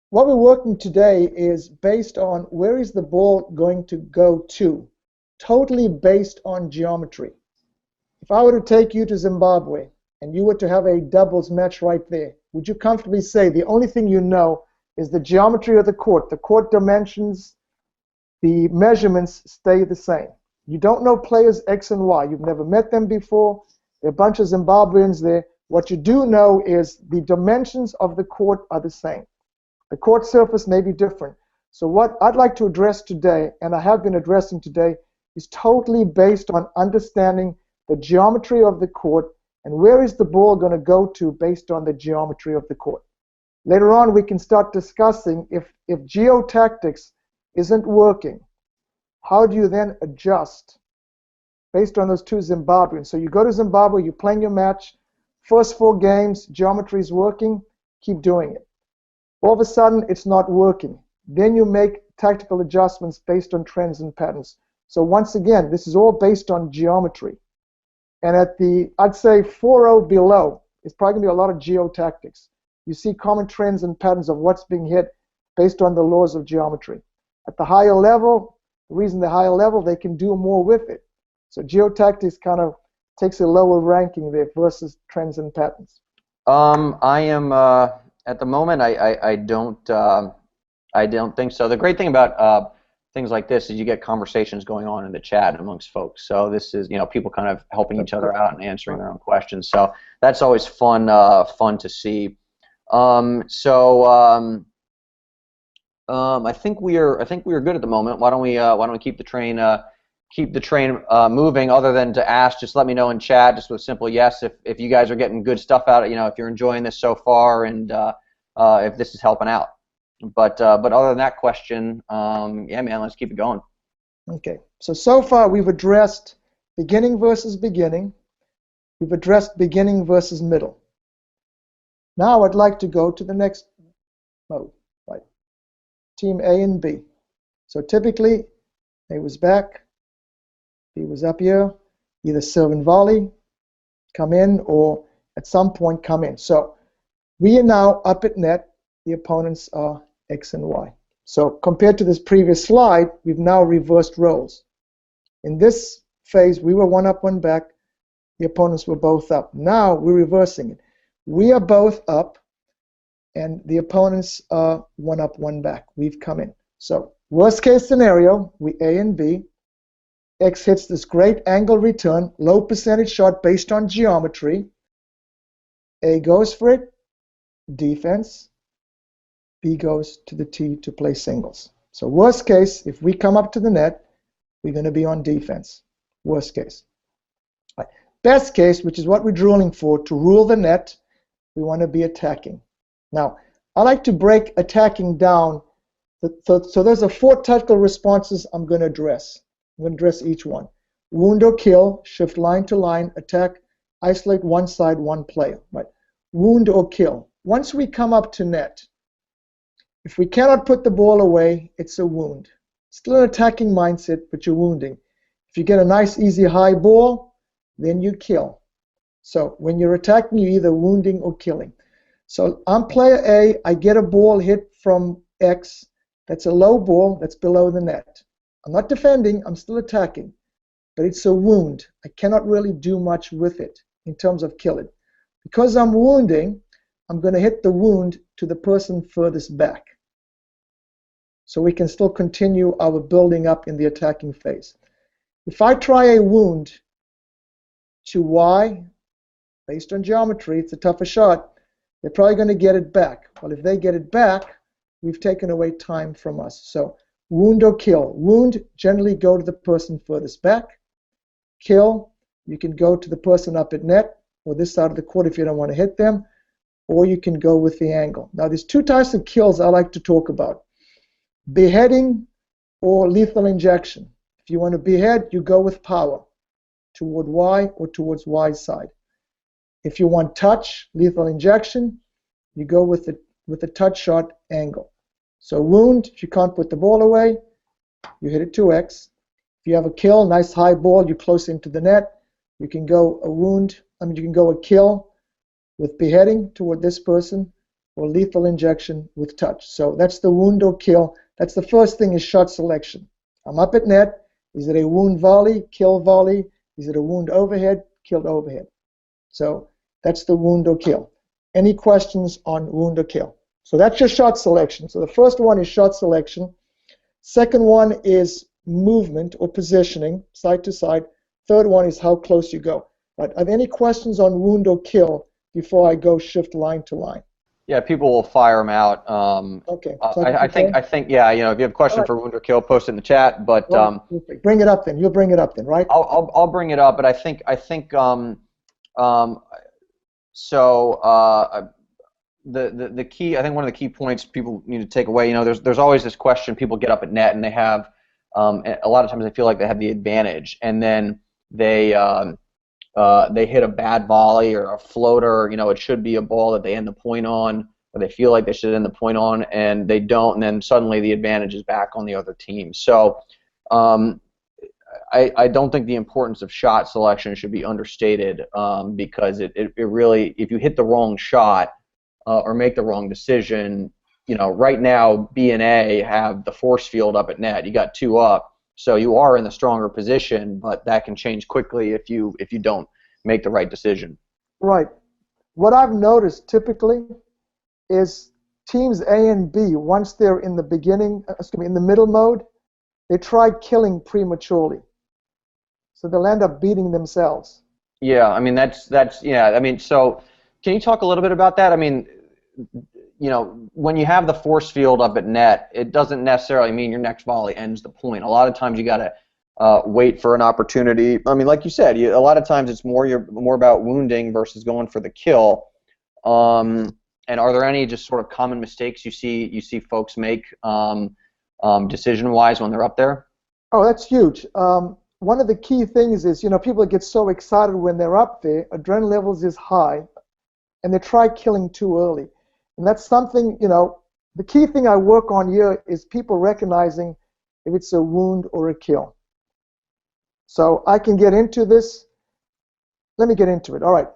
What we're working today is based on where is the ball going to go to, totally based on geometry. If I were to take you to Zimbabwe and you were to have a doubles match right there, would you comfortably say the only thing you know is the geometry of the court dimensions, the measurements stay the same. You don't know players X and Y. You've never met them before. There are a bunch of Zimbabweans there. What you do know is the dimensions of the court are the same. The court surface may be different. So what I'd like to address today, and I have been addressing today, is totally based on understanding the geometry of the court and where is the ball going to go to based on the geometry of the court. Later on, we can start discussing if geotactics isn't working, how do you then adjust based on those two Zimbabweans? So you go to Zimbabwe, you're playing your match, first 4 games, geometry is working, keep doing it. All of a sudden, it's not working. Then you make tactical adjustments based on trends and patterns. So once again, this is all based on geometry. And at the, I'd say 4-0 below, it's probably going to be a lot of geotactics. You see common trends and patterns of what's being hit based on the laws of geometry. At the higher level, the reason the higher level, they can do more with it. So geotactics kind of takes a lower ranking there versus trends and patterns. I am at the moment. I don't think so. The great thing about things like this is you get conversations going on in the chat amongst folks. So this is people kind of helping each other out and answering their own questions. So that's always fun to see. I think we are good at the moment. Why don't we keep the train moving? Other than to ask, just let me know in chat, just with simple yes, if you guys are getting good stuff out. If you're enjoying this so far, and if this is helping out. But other than that question, yeah, man, let's keep it going. Okay. So far we've addressed beginning versus beginning. We've addressed beginning versus middle. Now I'd like to go to the next mode. Right. Team A and B. So typically, A was back, B was up here, either serve and volley, come in, or at some point come in. So we are now up at net. The opponents are X and Y. So compared to this previous slide, we've now reversed roles. In this phase, we were one up, one back. The opponents were both up. Now we're reversing it. We are both up, and the opponents are one up, one back. We've come in. So worst case scenario, we A and B. X hits this great angle return, low percentage shot based on geometry. A goes for it, defense. B goes to the tee to play singles. So worst case, if we come up to the net, we're going to be on defense. Worst case. Right. Best case, which is what we're drilling for, to rule the net, we want to be attacking. Now, I like to break attacking down. So there's 4 tactical responses I'm going to address. I'm going to address each one. Wound or kill, shift line to line, attack, isolate one side, one player. Right. wound or kill. Once we come up to net, if we cannot put the ball away, it's a wound. Still an attacking mindset, but you're wounding. If you get a nice, easy high ball, then you kill. So when you're attacking, you're either wounding or killing. So I'm player A, I get a ball hit from X. That's a low ball, that's below the net. I'm not defending, I'm still attacking. But it's a wound. I cannot really do much with it in terms of kill it. Because I'm wounding, I'm going to hit the wound to the person furthest back. So we can still continue our building up in the attacking phase. If I try a wound to Y, based on geometry, it's a tougher shot, they're probably going to get it back. Well, if they get it back, we've taken away time from us. So wound or kill. Wound, generally go to the person furthest back. Kill, you can go to the person up at net, or this side of the court if you don't want to hit them, or you can go with the angle. Now, there's two types of kills I like to talk about. Beheading or lethal injection. If you want to behead, you go with power toward Y or towards Y's side. If you want touch, lethal injection, you go with the touch shot angle. So wound, if you can't put the ball away, you hit it 2x. If you have a kill, nice high ball, you're close into the net, you can go a wound, you can go a kill with beheading toward this person, or lethal injection with touch. So that's the wound or kill. That's the first thing, is shot selection. I'm up at net. Is it a wound volley, kill volley? Is it a wound overhead, killed overhead? So that's the wound or kill. Any questions on wound or kill? So that's your shot selection. So the first one is shot selection. Second one is movement or positioning, side to side. Third one is how close you go. Right. Are there any questions on wound or kill before I go shift line to line? Yeah, people will fire them out. Okay. I think, yeah, you know, if you have a question for wound or kill, post it in the chat. But bring it up then. You'll bring it up then, right? I'll bring it up. But I think the key, I think one of the key points people need to take away, you know, there's always this question. People get up at net and they have a lot of times they feel like they have the advantage, and then they hit a bad volley or a floater. You know, it should be a ball that they end the point on, or they feel like they should end the point on, and they don't, and then suddenly the advantage is back on the other team. So I don't think the importance of shot selection should be understated, because it really, if you hit the wrong shot or make the wrong decision, you know, right now B and A have the force field up at net. You got 2 up, so you are in the stronger position, but that can change quickly if you don't make the right decision. Right. What I've noticed typically is teams A and B, once they're in the in the middle mode, they try killing prematurely, so they'll end up beating themselves. Yeah, I mean that's yeah. I mean, so can you talk a little bit about that? I mean, you know, when you have the force field up at net, it doesn't necessarily mean your next volley ends the point. A lot of times you got to wait for an opportunity. I mean, like you said, a lot of times it's more about wounding versus going for the kill. And are there any just sort of common mistakes you see folks make decision-wise when they're up there? Oh, that's huge. One of the key things is, you know, people get so excited when they're up there, adrenaline levels is high, and they try killing too early. And that's something, you know, the key thing I work on here is people recognizing if it's a wound or a kill. So I can get into this. Let me get into it. All right.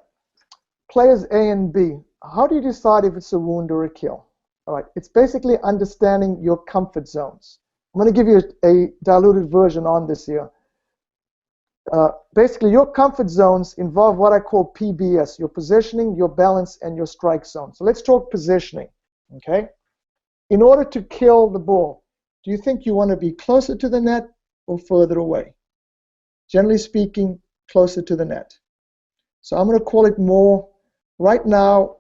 Players A and B. How do you decide if it's a wound or a kill? All right. It's basically understanding your comfort zones. I'm going to give you a diluted version on this here. Basically, your comfort zones involve what I call PBS, your positioning, your balance, and your strike zone. So let's talk positioning, okay? In order to kill the ball, do you think you want to be closer to the net or further away? Generally speaking, closer to the net. So I'm going to call it more, right now,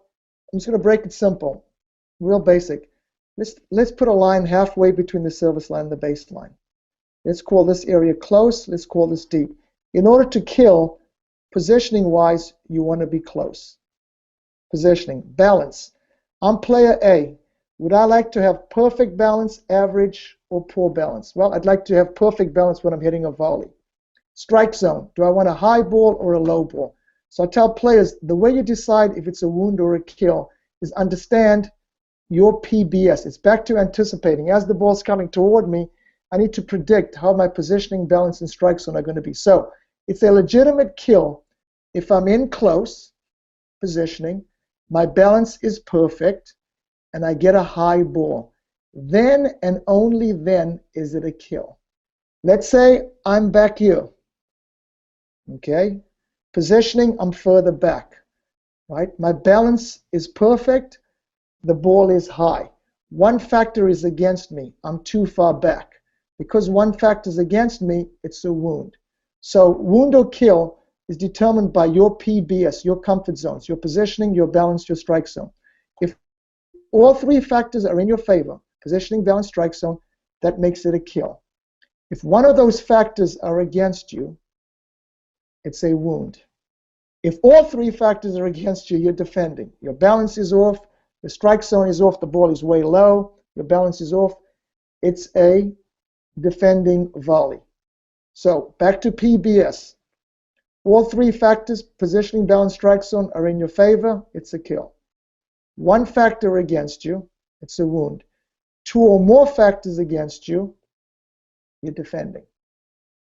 I'm just going to break it simple, real basic. Let's put a line halfway between the service line and the baseline. Let's call this area close, let's call this deep. In order to kill, positioning-wise, you want to be close. Positioning, balance. I'm player A. Would I like to have perfect balance, average, or poor balance? Well, I'd like to have perfect balance when I'm hitting a volley. Strike zone. Do I want a high ball or a low ball? So I tell players, the way you decide if it's a wound or a kill is understand your PBS. It's back to anticipating. As the ball's coming toward me, I need to predict how my positioning, balance, and strike zone are going to be. So it's a legitimate kill if I'm in close positioning, my balance is perfect, and I get a high ball. Then and only then is it a kill. Let's say I'm back here. Okay? Positioning, I'm further back. Right? My balance is perfect. The ball is high. One factor is against me. I'm too far back. Because one factor is against me, it's a wound. So wound or kill is determined by your PBS, your comfort zones, your positioning, your balance, your strike zone. If all three factors are in your favor, positioning, balance, strike zone, that makes it a kill. If one of those factors are against you, it's a wound. If all three factors are against you, you're defending. Your balance is off, your strike zone is off, the ball is way low, your balance is off, it's a defending volley. So back to PBS. All three factors, positioning, balance, strike zone, are in your favor, it's a kill. One factor against you, it's a wound. Two or more factors against you, you're defending.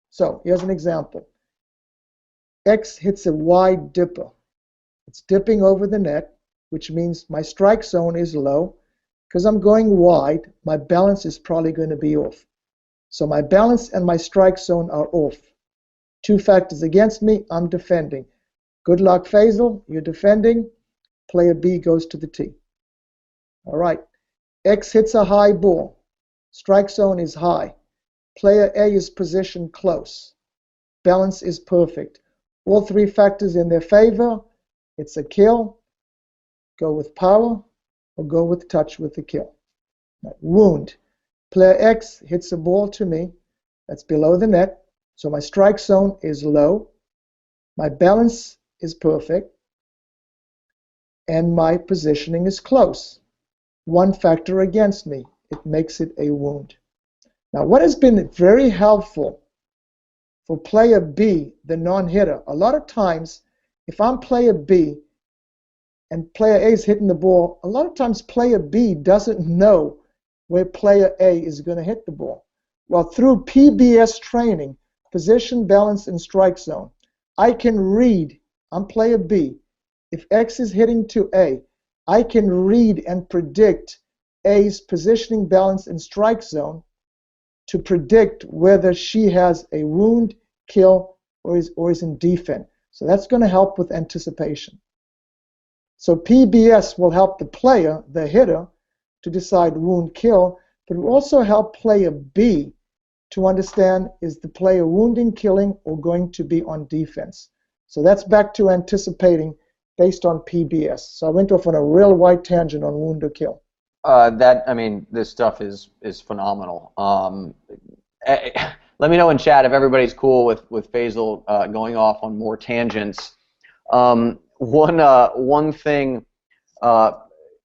So here's an example. X hits a wide dipper. It's dipping over the net, which means my strike zone is low. Because I'm going wide, my balance is probably going to be off. So my balance and my strike zone are off. Two factors against me, I'm defending. Good luck, Faisal, you're defending. Player B goes to the tee. All right. X hits a high ball. Strike zone is high. Player A is positioned close. Balance is perfect. All three factors in their favor. It's a kill. Go with power or go with touch with the kill. Wound. Player X hits a ball to me that's below the net. So my strike zone is low. My balance is perfect. And my positioning is close. One factor against me. It makes it a wound. Now, what has been very helpful for player B, the non-hitter, a lot of times, if I'm player B and player A is hitting the ball, a lot of times player B doesn't know where player A is going to hit the ball. Well, through PBS training, position, balance, and strike zone, I can read, I'm player B, if X is hitting to A, I can read and predict A's positioning, balance, and strike zone to predict whether she has a wound, kill, or is in defense. So that's going to help with anticipation. So PBS will help the player, the hitter, to decide wound, kill, but it will also help player B to understand, is the player wounding, killing, or going to be on defense. So that's back to anticipating based on PBS. So I went off on a real wide tangent on wound or kill. This stuff is phenomenal. Let me know in chat if everybody's cool with Faisal going off on more tangents. One thing,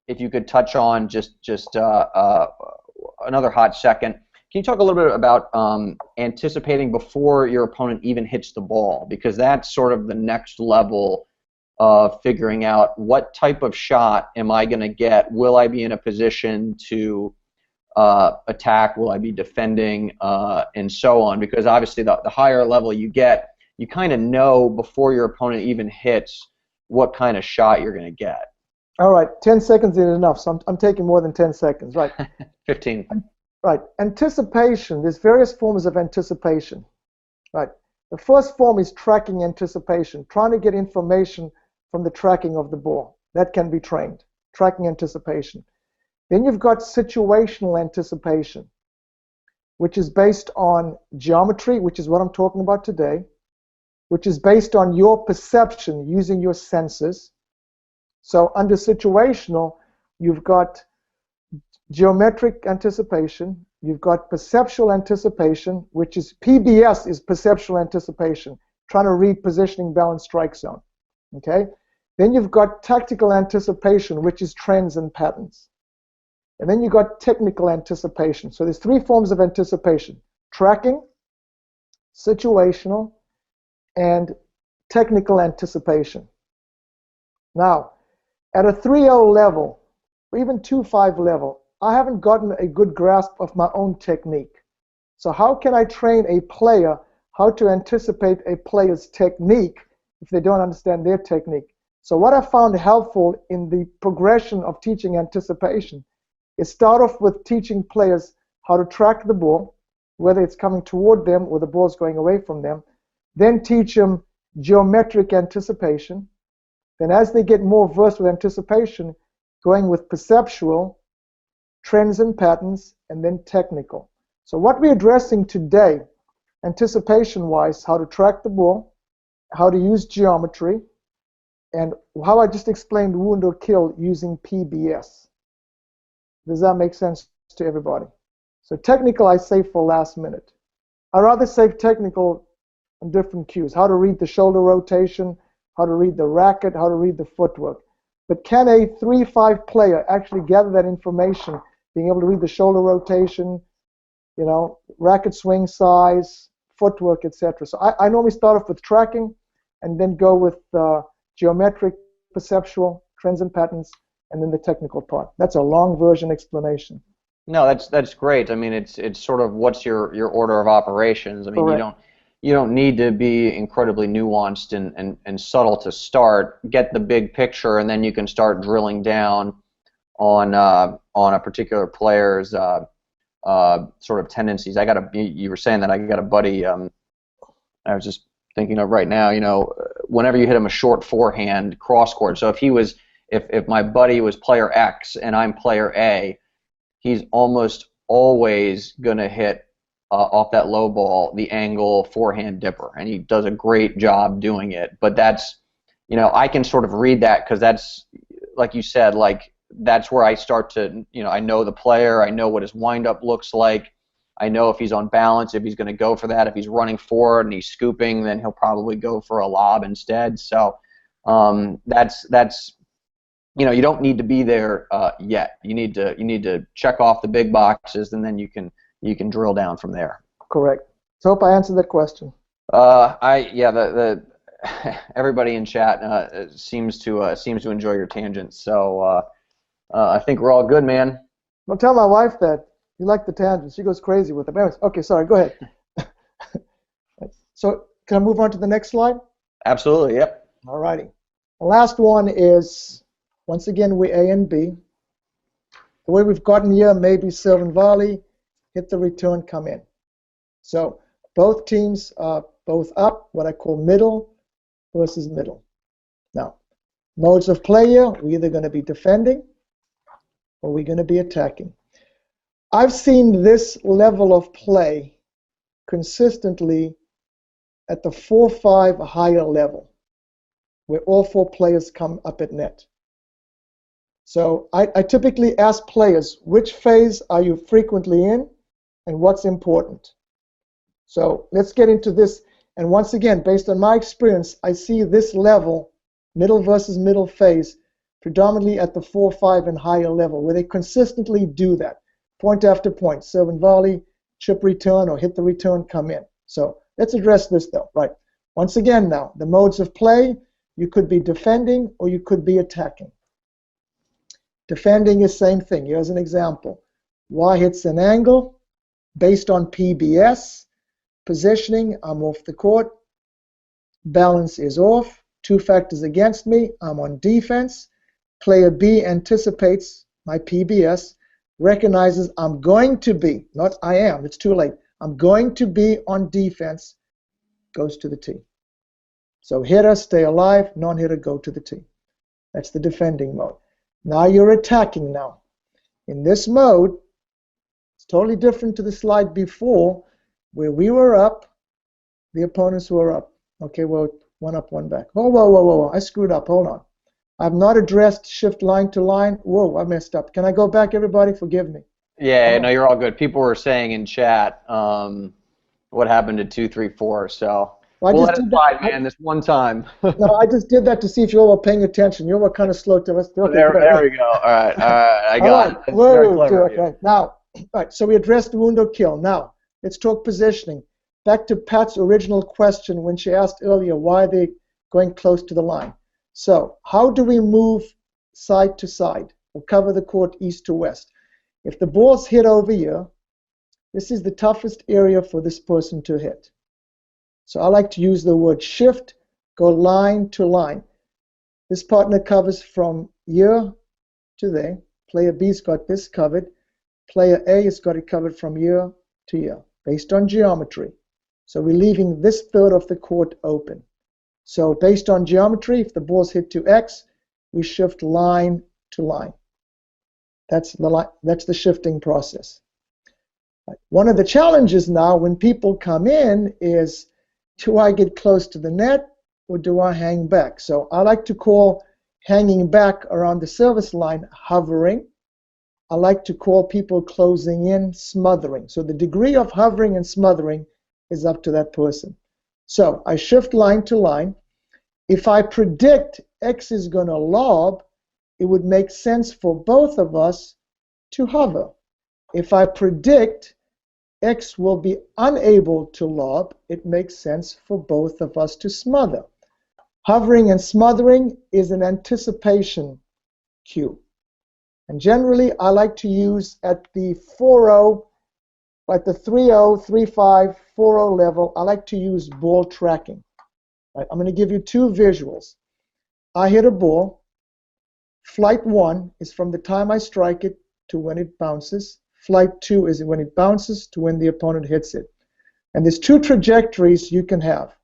if you could touch on just another hot second. Can you talk a little bit about anticipating before your opponent even hits the ball? Because that's sort of the next level of figuring out what type of shot am I going to get. Will I be in a position to attack? Will I be defending? And so on. Because obviously the higher level you get, you kind of know before your opponent even hits what kind of shot you're going to get. All right, 10 seconds is enough, so I'm taking more than 10 seconds. Right. 15. Right. Anticipation, there's various forms of anticipation. Right. The first form is tracking anticipation, trying to get information from the tracking of the ball. That can be trained, tracking anticipation. Then you've got situational anticipation, which is based on geometry, which is what I'm talking about today, which is based on your perception using your senses. So under situational, you've got geometric anticipation, you've got perceptual anticipation, which is PBS is perceptual anticipation, trying to read positioning, balance, strike zone. Okay? Then you've got tactical anticipation, which is trends and patterns. And then you've got technical anticipation. So there's three forms of anticipation: tracking, situational, and technical anticipation. Now, at a 3.0 level, or even 2.5 level, I haven't gotten a good grasp of my own technique. So how can I train a player how to anticipate a player's technique if they don't understand their technique? So what I found helpful in the progression of teaching anticipation is start off with teaching players how to track the ball, whether it's coming toward them or the ball's going away from them. Then teach them geometric anticipation. Then as they get more versed with anticipation, going with perceptual, trends and patterns, and then technical. So what we're addressing today, anticipation-wise, how to track the ball, how to use geometry, and how I just explained wound or kill using PBS. Does that make sense to everybody? So technical I save for last minute. I rather save technical on different cues. How to read the shoulder rotation, how to read the racket, how to read the footwork. But can a 3-5 player actually gather that information, being able to read the shoulder rotation, you know, racket swing size, footwork, etc. So I normally start off with tracking and then go with geometric, perceptual, trends and patterns, and then the technical part. That's a long version explanation. No, that's great. I mean, it's sort of what's your order of operations. I mean, Correct. you don't need to be incredibly nuanced and subtle to start. Get the big picture, and then you can start drilling down on a particular player's sort of tendencies. You were saying that I got a buddy. I was just thinking of right now. You know, whenever you hit him a short forehand cross court. So if my buddy was player X and I'm player A, he's almost always going to hit off that low ball the angle forehand dipper, and he does a great job doing it. But that's, you know, I can sort of read that because that's, like you said, like that's where I start to, you know, I know the player, I know what his windup looks like, I know if he's on balance, if he's going to go for that. If he's running forward and he's scooping, then he'll probably go for a lob instead. So that's you know, you don't need to be there yet. You need to check off the big boxes, and then you can drill down from there. Correct. So hope I answered that question. Everybody in chat seems to enjoy your tangents. So I think we're all good, man. Don't tell my wife that. You like the tangents. She goes crazy with them. Anyways, okay, sorry, go ahead. So can I move on to the next slide? Absolutely, yep. All righty. The last one is, once again, we're A and B. The way we've gotten here, maybe serve and volley, hit the return, come in. So both teams are both up, what I call middle versus middle. Now, modes of play here, we're either going to be defending or we're going to be attacking. I've seen this level of play consistently at the 4-5 higher level, where all 4 players come up at net. So I typically ask players, which phase are you frequently in and what's important? So let's get into this. And once again, based on my experience, I see this level, middle versus middle phase, predominantly at the 4-5 and higher level, where they consistently do that. Point after point, serve and volley, chip return, or hit the return, come in. So let's address this though. Right. Once again now, the modes of play, you could be defending or you could be attacking. Defending is same thing. Here's an example. Y hits an angle based on PBS. Positioning, I'm off the court. Balance is off. 2 factors against me. I'm on defense. Player B anticipates my PBS, recognizes I'm going to be, not I am, it's too late. I'm going to be on defense, goes to the tee. So hitter, stay alive, non-hitter, go to the tee. That's the defending mode. Now you're attacking now. In this mode, it's totally different to the slide before, where we were up, the opponents were up. Okay, well, 1 up, 1 back. Oh, whoa, I screwed up, hold on. I've not addressed shift line to line. Whoa, I messed up. Can I go back, everybody? Forgive me. Yeah, no, you're all good. People were saying in chat what happened to 2, 3, 4. So we'll let it slide, man, this one time. No, I just did that to see if you all were paying attention. You all were kind of slow to us. Okay, there we go. All right, I got it. That's very clever of you. Okay. Now, all right, so we addressed wound or kill. Now, let's talk positioning. Back to Pat's original question when she asked earlier why they going close to the line. So how do we move side to side or cover the court east to west? If the ball's hit over here, this is the toughest area for this person to hit. So I like to use the word shift, go line to line. This partner covers from here to there. Player B's got this covered. Player A has got it covered from here to here, based on geometry. So we're leaving this third of the court open. So based on geometry, if the ball's hit to X, we shift line to line. That's the shifting process. One of the challenges now when people come in is, do I get close to the net or do I hang back? So I like to call hanging back around the service line hovering. I like to call people closing in smothering. So the degree of hovering and smothering is up to that person. So I shift line to line. If I predict X is going to lob, it would make sense for both of us to hover. If I predict X will be unable to lob, it makes sense for both of us to smother. Hovering and smothering is an anticipation cue. And generally, I like to use at the 4-0, like the 3-0, 3-5, 4-0 level, I like to use ball tracking. Right? I'm going to give you two visuals. I hit a ball. Flight 1 is from the time I strike it to when it bounces. Flight 2 is when it bounces to when the opponent hits it. And there's two trajectories you can have,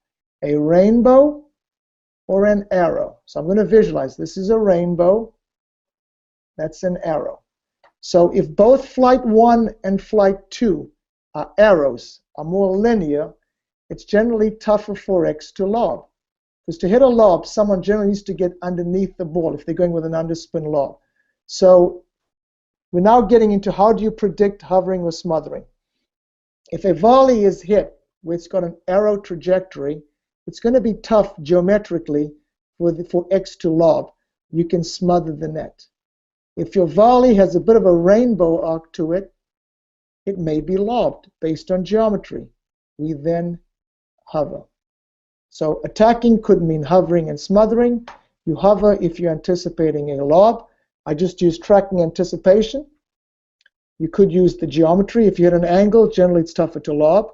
a rainbow or an arrow. So I'm going to visualize. This is a rainbow. That's an arrow. So if both flight 1 and flight 2 are arrows, are more linear, it's generally tougher for X to lob. Because to hit a lob, someone generally needs to get underneath the ball if they're going with an underspin lob. So we're now getting into how do you predict hovering or smothering. If a volley is hit where it's got an arrow trajectory, it's going to be tough geometrically for X to lob. You can smother the net. If your volley has a bit of a rainbow arc to it, it may be lobbed based on geometry. We then hover. So attacking could mean hovering and smothering. You hover if you're anticipating a lob. I just use tracking anticipation. You could use the geometry. If you hit an angle, generally it's tougher to lob.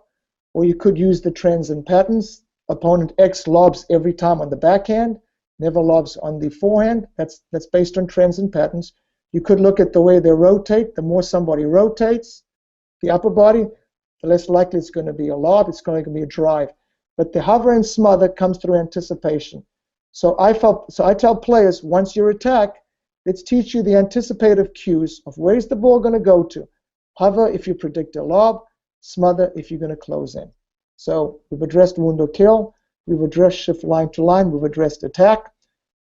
Or you could use the trends and patterns. Opponent X lobs every time on the backhand, never lobs on the forehand. That's based on trends and patterns. You could look at the way they rotate. The more somebody rotates the upper body, the less likely it's going to be a lob. It's going to be a drive. But the hover and smother comes through anticipation. So I tell players, once you attack, let's teach you the anticipative cues of where's the ball going to go to. Hover if you predict a lob, smother if you're going to close in. So we've addressed wound or kill, we've addressed shift line to line, we've addressed attack.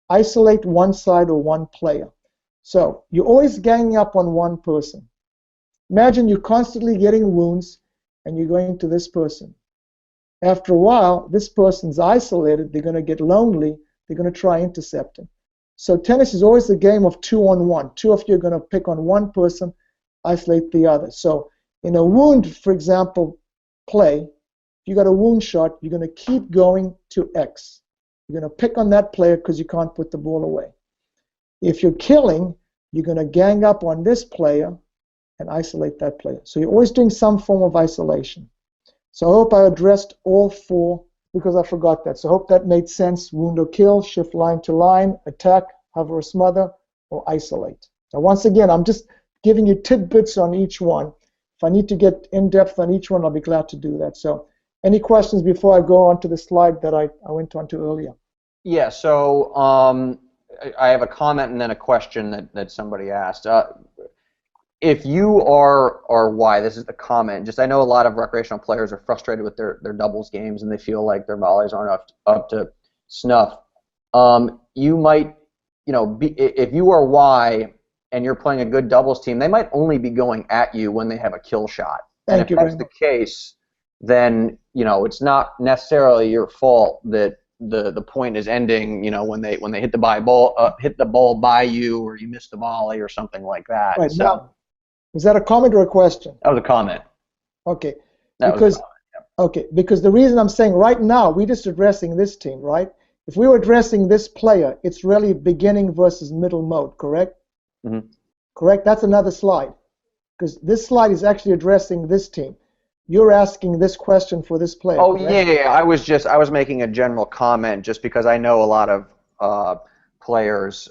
Isolate one side or one player. So you're always ganging up on one person. Imagine you're constantly getting wounds and you're going to this person. After a while, this person's isolated, they're going to get lonely, they're going to try intercepting. So tennis is always a game of 2-on-1. Two of you are going to pick on one person, isolate the other. So in a wound, for example, play, if you got a wound shot, you're going to keep going to X. You're going to pick on that player because you can't put the ball away. If you're killing, you're going to gang up on this player and isolate that player. So you're always doing some form of isolation. So I hope I addressed all four because I forgot that. So I hope that made sense. Wound or kill, shift line to line, attack, hover or smother, or isolate. Now once again, I'm just giving you tidbits on each one. If I need to get in depth on each one, I'll be glad to do that. So any questions before I go on to the slide that I went on to earlier? Yeah, so I have a comment and then a question that somebody asked. If you are, or why, this is the comment, just I know a lot of recreational players are frustrated with their doubles games and they feel like their volleys aren't up to snuff. You might, if you are Y and you're playing a good doubles team, they might only be going at you when they have a kill shot. And if that's the case, then, it's not necessarily your fault that the point is ending, when they hit the ball by you or you miss the volley or something like that. Right. So, now, is that a comment or a question? that was a comment. Okay. That was a comment, yeah. Okay, because the reason I'm saying right now, we're just addressing this team, right? if we were addressing this player, it's really beginning versus middle mode, correct? Mm-hmm. Correct? That's another slide. Because this slide is actually addressing this team. You're asking this question for this player. Oh, correct? yeah. I was making a general comment just because I know a lot of players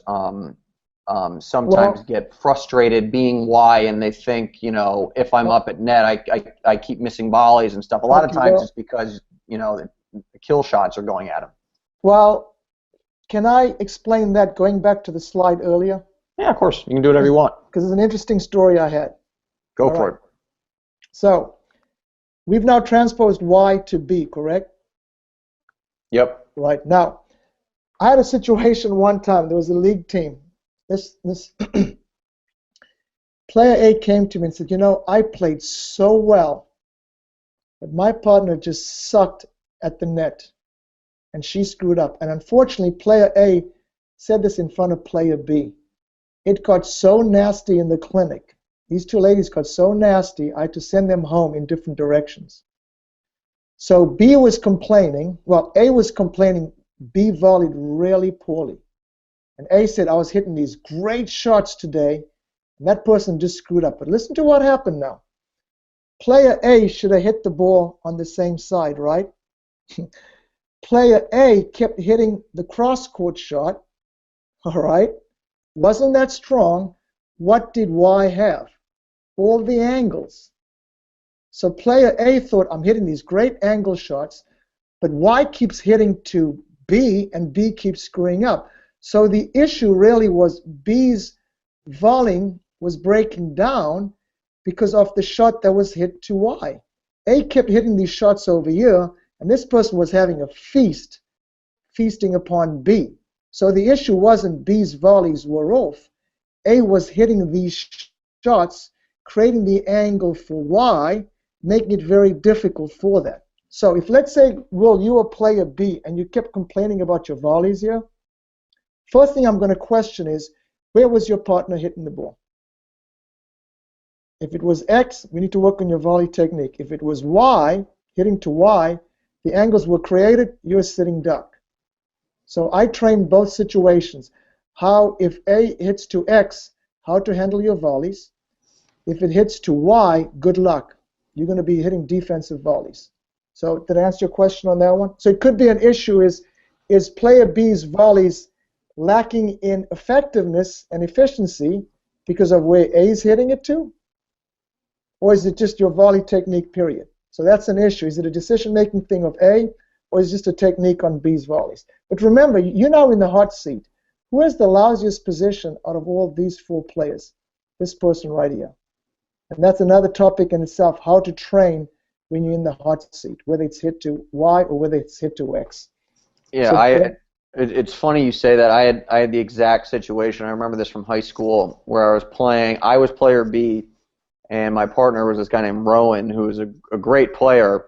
sometimes get frustrated being Y, and they think, if I'm up at net, I keep missing volleys and stuff. A lot of times it's because, the kill shots are going at them. Well, can I explain that going back to the slide earlier? Yeah, of course. You can do whatever you want. Because it's an interesting story I had. Go for it. So, we've now transposed Y to B, correct? Yep. Right. Now, I had a situation one time. There was a league team. This player A came to me and said, I played so well, but my partner just sucked at the net, and she screwed up. And unfortunately, player A said this in front of player B. It got so nasty in the clinic. These two ladies got so nasty, I had to send them home in different directions. So B was complaining. Well, A was complaining B volleyed really poorly. And A said, I was hitting these great shots today, and that person just screwed up. But listen to what happened now. Player A should have hit the ball on the same side, right? Player A kept hitting the cross-court shot, all right? Wasn't that strong. What did Y have? All the angles. So player A thought, I'm hitting these great angle shots, but Y keeps hitting to B, and B keeps screwing up. So the issue really was B's volleying was breaking down because of the shot that was hit to Y. A kept hitting these shots over here, and this person was having a feasting upon B. So the issue wasn't B's volleys were off. A was hitting these shots, creating the angle for Y, making it very difficult for that. So if, let's say, Will, you were player B and you kept complaining about your volleys here, first thing I'm going to question is, where was your partner hitting the ball? If it was X, we need to work on your volley technique. If it was Y, hitting to Y, the angles were created, you're sitting duck. So I trained both situations. How, if A hits to X, how to handle your volleys. If it hits to Y, good luck. You're going to be hitting defensive volleys. So did I answer your question on that one? So it could be an issue is player B's volleys lacking in effectiveness and efficiency because of where A is hitting it to? Or is it just your volley technique, period? So that's an issue. Is it a decision-making thing of A, or is it just a technique on B's volleys? But remember, you're now in the hot seat. Who has the lousiest position out of all these four players? This person right here. And that's another topic in itself, how to train when you're in the hot seat, whether it's hit to Y or whether it's hit to X. Yeah, so, it's funny you say that. I had the exact situation. I remember this from high school where I was playing. I was player B, and my partner was this guy named Rowan, who was a great player,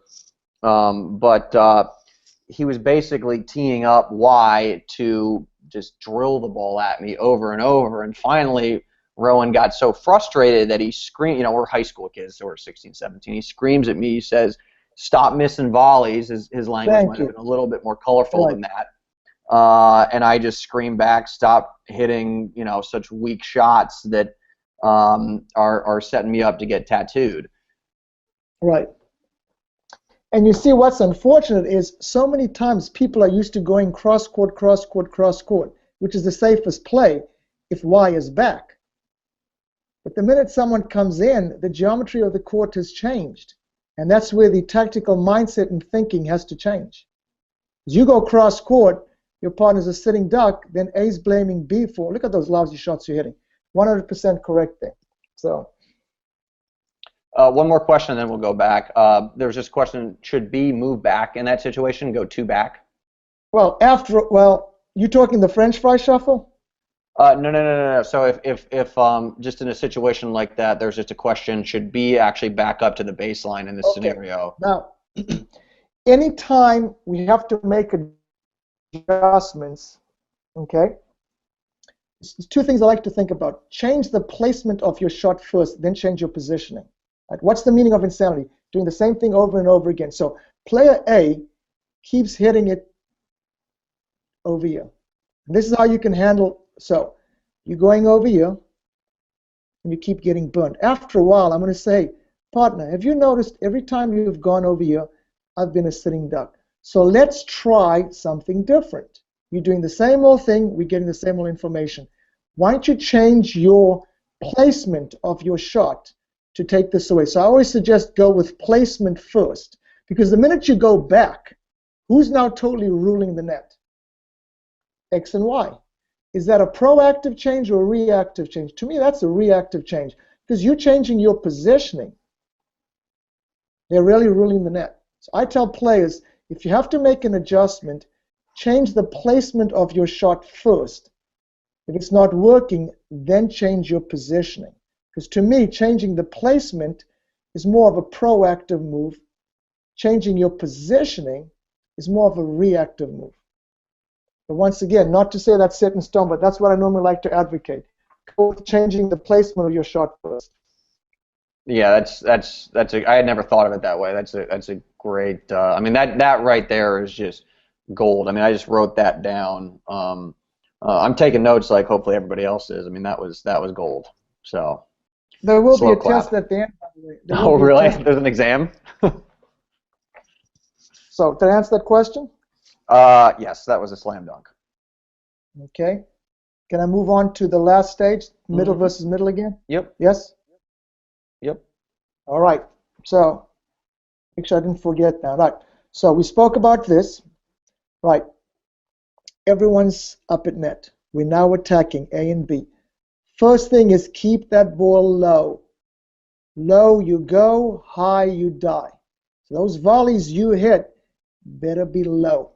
but he was basically teeing up Y to just drill the ball at me over and over, and finally Rowan got so frustrated that he screamed, we're high school kids, so we're 16, 17, he screams at me, he says, stop missing volleys. His language might have been a little bit more colorful than that. And I just screamed back, stop hitting, such weak shots that are setting me up to get tattooed. Right. And you see what's unfortunate is so many times people are used to going cross-court, cross-court, cross-court, which is the safest play if Y is back. But the minute someone comes in, the geometry of the court has changed. And that's where the tactical mindset and thinking has to change. As you go cross-court, your partner's a sitting duck, then A's blaming B for, look at those lousy shots you're hitting. 100% correct there. So. One more question, and then we'll go back. There was this question: should B move back in that situation, go two back? Well, you talking the French fry shuffle? No. So if just in a situation like that, there's just a question: should B actually back up to the baseline in this scenario? Now, anytime we have to make adjustments, okay. There's two things I like to think about. Change the placement of your shot first, then change your positioning. Right? What's the meaning of insanity? Doing the same thing over and over again. So player A keeps hitting it over here. And this is how you can handle, so you're going over here, and you keep getting burned. After a while, I'm going to say, partner, have you noticed every time you've gone over here, I've been a sitting duck. So let's try something different. You're doing the same old thing, we're getting the same old information. Why don't you change your placement of your shot to take this away? So I always suggest go with placement first, because the minute you go back, who's now totally ruling the net? X and Y. Is that a proactive change or a reactive change? To me, that's a reactive change, because you're changing your positioning. They're really ruling the net. So I tell players, if you have to make an adjustment, change the placement of your shot first. If it's not working, then change your positioning. Because to me, changing the placement is more of a proactive move. Changing your positioning is more of a reactive move. But once again, not to say that's set in stone, but that's what I normally like to advocate. Go with changing the placement of your shot first. Yeah, I had never thought of it that way. That's a great. I mean, that right there is just gold. I mean, I just wrote that down. I'm taking notes like hopefully everybody else is. I mean, that was gold. So there will be a clap. test at the end, by the way. Oh, really? There's an exam? So, did I answer that question? Yes, that was a slam dunk. Okay. Can I move on to the last stage, middle versus middle again? Yep. Yes? Yep. All right. So, make sure I didn't forget that. Right. So, we spoke about this. Right. Everyone's up at net. We're now attacking A and B. First thing is keep that ball low. Low you go, high you die. So those volleys you hit better be low.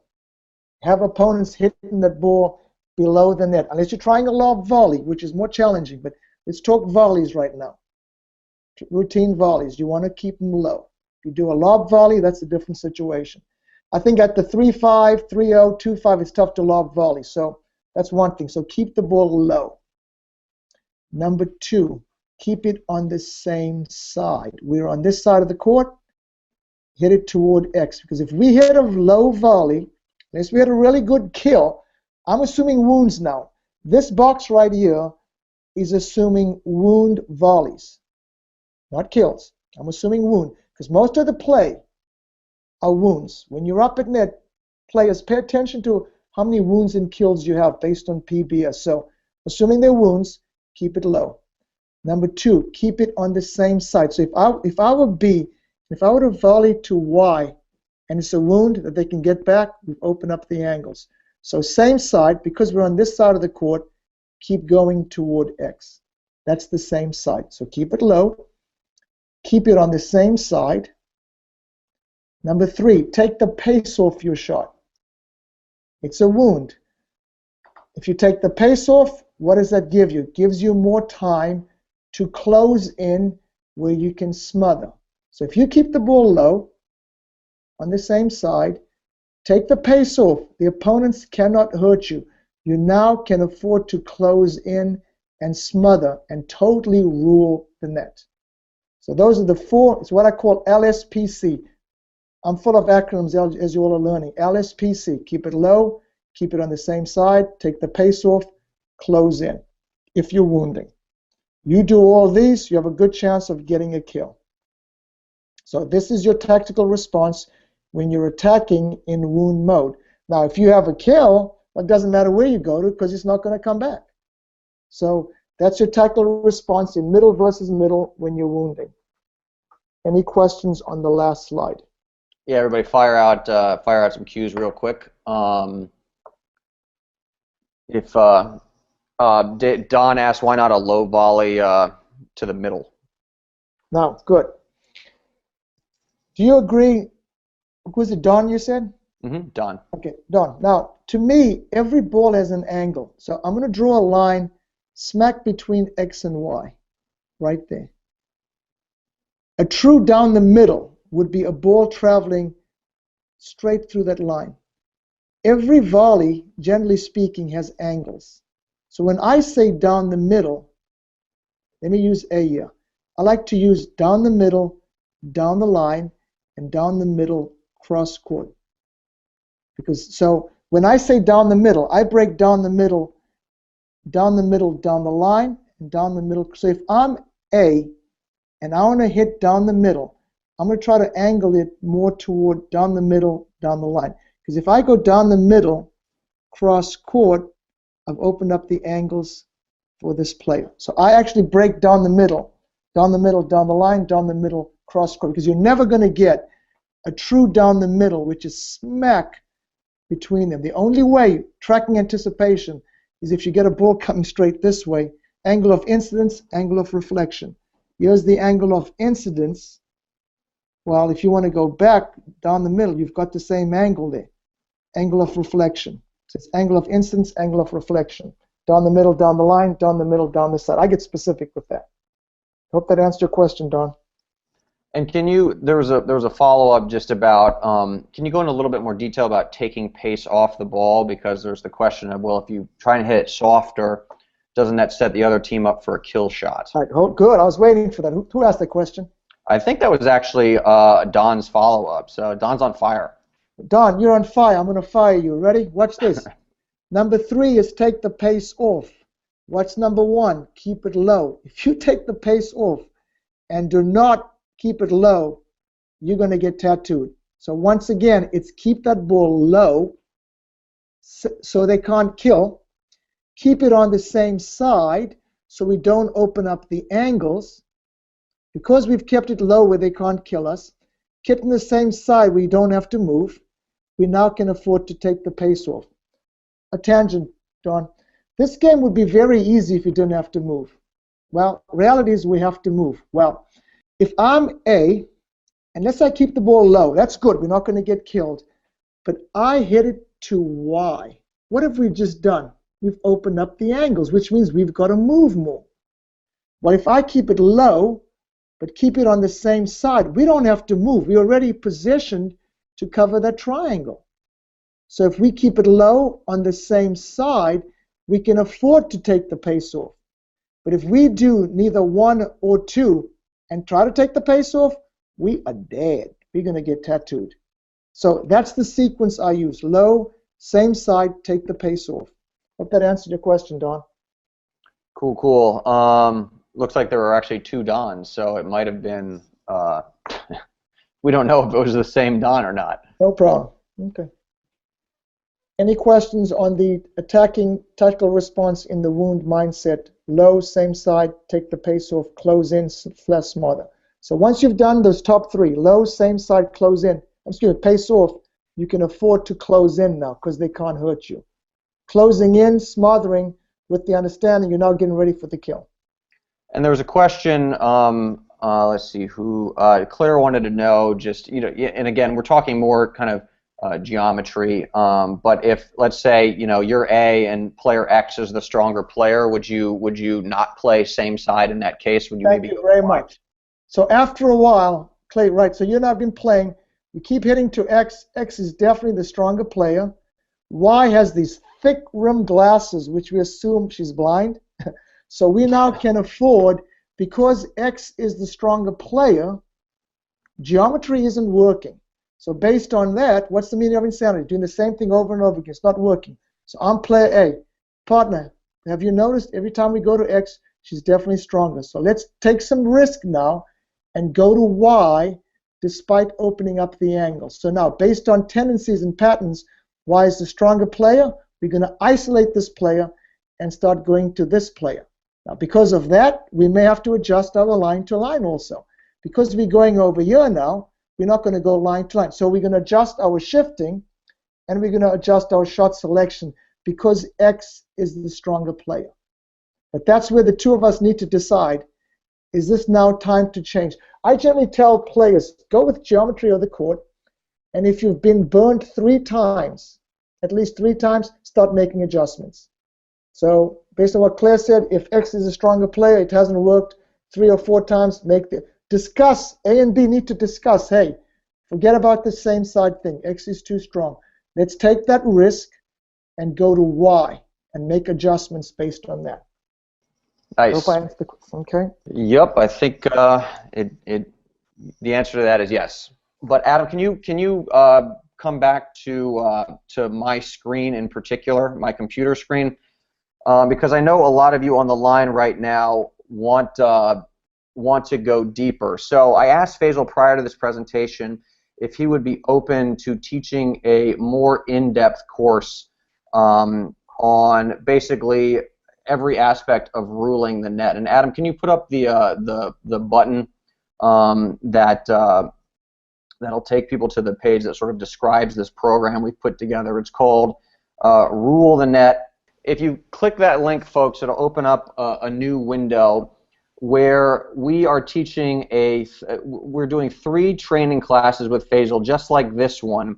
Have opponents hitting that ball below the net. Unless you're trying a lob volley, which is more challenging. But let's talk volleys right now. Routine volleys. You want to keep them low. If you do a lob volley, that's a different situation. I think at the 3-5, 3-0, 2-5, it's tough to lob volley. So that's one thing. So keep the ball low. Number two, keep it on the same side. We're on this side of the court. Hit it toward X. Because if we hit a low volley, unless we had a really good kill, I'm assuming wounds now. This box right here is assuming wound volleys, not kills. I'm assuming wound. Because most of the play are wounds. When you're up at net, players pay attention to how many wounds and kills you have based on PBS. So, assuming they're wounds, keep it low. Number two, keep it on the same side. So if I were to volley to Y, and it's a wound that they can get back, we've opened up the angles. So same side, because we're on this side of the court, keep going toward X. That's the same side. So keep it low. Keep it on the same side. Number three, take the pace off your shot. It's a wound. If you take the pace off, what does that give you? It gives you more time to close in where you can smother. So if you keep the ball low on the same side, take the pace off. The opponents cannot hurt you. You now can afford to close in and smother and totally rule the net. So those are the four. It's what I call LSPC. I'm full of acronyms, as you all are learning. LSPC, keep it low, keep it on the same side, take the pace off, close in if you're wounding. You do all these, you have a good chance of getting a kill. So this is your tactical response when you're attacking in wound mode. Now, if you have a kill, it doesn't matter where you go to because it's not going to come back. So that's your tactical response in middle versus middle when you're wounding. Any questions on the last slide? Yeah, everybody, fire out some cues real quick. If Don asked, why not a low volley to the middle? Now, good. Do you agree? Was it Don you said? Mm-hmm, Don. Okay, Don. Now, to me, every ball has an angle. So I'm going to draw a line smack between X and Y, right there. A true down the middle would be a ball traveling straight through that line. Every volley, generally speaking, has angles. So when I say down the middle, let me use A here. I like to use down the middle, down the line, and down the middle cross court. Because so When I say down the middle, I break down the middle, down the middle, down the line, and down the middle. So if I'm A and I want to hit down the middle, I'm going to try to angle it more toward down the middle, down the line. Because if I go down the middle, cross court, I've opened up the angles for this player. So I actually break down the middle, down the middle, down the line, down the middle, cross court. Because you're never going to get a true down the middle, which is smack between them. The only way, tracking anticipation, is if you get a ball coming straight this way, angle of incidence, angle of reflection. Here's the angle of incidence. Well, if you want to go back down the middle, you've got the same angle there, angle of reflection. So it's angle of incidence, angle of reflection. Down the middle, down the line, down the middle, down the side. I get specific with that. Hope that answered your question, Don. And can you, there was a follow-up just about, can you go into a little bit more detail about taking pace off the ball? Because there's the question of, well, if you try and hit it softer, doesn't that set the other team up for a kill shot? All right, oh, good. I was waiting for that. Who asked that question? I think that was actually Don's follow-up. So Don's on fire. Don, you're on fire. I'm going to fire you. Ready? Watch this. Number 3 is take the pace off. What's number 1? Keep it low. If you take the pace off and do not keep it low, you're going to get tattooed. So once again, it's keep that ball low so they can't kill. Keep it on the same side so we don't open up the angles. Because we've kept it low where they can't kill us, kept on the same side where you don't have to move, we now can afford to take the pace off. A tangent, Don. This game would be very easy if you didn't have to move. Well, reality is we have to move. Well, if I'm A, and let's say I keep the ball low, that's good. We're not going to get killed. But I hit it to Y. What have we just done? We've opened up the angles, which means we've got to move more. Well, if I keep it low, but keep it on the same side, we don't have to move. We're already positioned to cover that triangle. So if we keep it low on the same side, we can afford to take the pace off. But if we do neither 1 or 2 and try to take the pace off, we are dead. We're going to get tattooed. So that's the sequence I use. Low, same side, take the pace off. Hope that answered your question, Don. Cool, cool. Looks like there were actually 2 Dons, so it might have been, we don't know if it was the same Don or not. No problem. Okay. Any questions on the attacking tactical response in the wound mindset? Low, same side, take the pace off, close in, flash smother. So once you've done those top 3, low, same side, close in, excuse me, pace off, you can afford to close in now because they can't hurt you. Closing in, smothering, with the understanding you're now getting ready for the kill. And there was a question, let's see, who, Claire wanted to know just, you know, and again, we're talking more kind of geometry, but if, let's say, you know, you're A and player X is the stronger player, would you not play same side in that case? Would you Thank you very much. So after a while, Clay, right, so you've not been playing, you keep hitting to X, X is definitely the stronger player, Y has these thick rimmed glasses, which we assume she's blind, so we now can afford, because X is the stronger player, geometry isn't working. So based on that, what's the meaning of insanity? Doing the same thing over and over again. It's not working. So I'm player A. Partner, have you noticed every time we go to X, she's definitely stronger. So let's take some risk now and go to Y despite opening up the angle. So now, based on tendencies and patterns, Y is the stronger player. We're going to isolate this player and start going to this player. Now, because of that, we may have to adjust our line to line also. Because we're going over here now, we're not going to go line to line. So we're going to adjust our shifting, and we're going to adjust our shot selection because X is the stronger player. But that's where the two of us need to decide, is this now time to change? I generally tell players, go with geometry of the court, and if you've been burned 3 times, at least 3 times, start making adjustments. So based on what Claire said, if X is a stronger player, it hasn't worked 3 or 4 times, discuss. A and B need to discuss, hey, forget about the same side thing. X is too strong. Let's take that risk and go to Y and make adjustments based on that. Nice. Hope I answered the question. Okay. Yep, I think the answer to that is yes. But Adam, can you come back to my screen in particular, my computer screen, because I know a lot of you on the line right now want to go deeper. So I asked Faisal prior to this presentation if he would be open to teaching a more in-depth course on basically every aspect of ruling the net. And Adam, can you put up the button that'll take people to the page that sort of describes this program we've put together? It's called Rule the Net. If you click that link, folks, it'll open up a new window where we are teaching we're doing 3 training classes with Faisal, just like this one.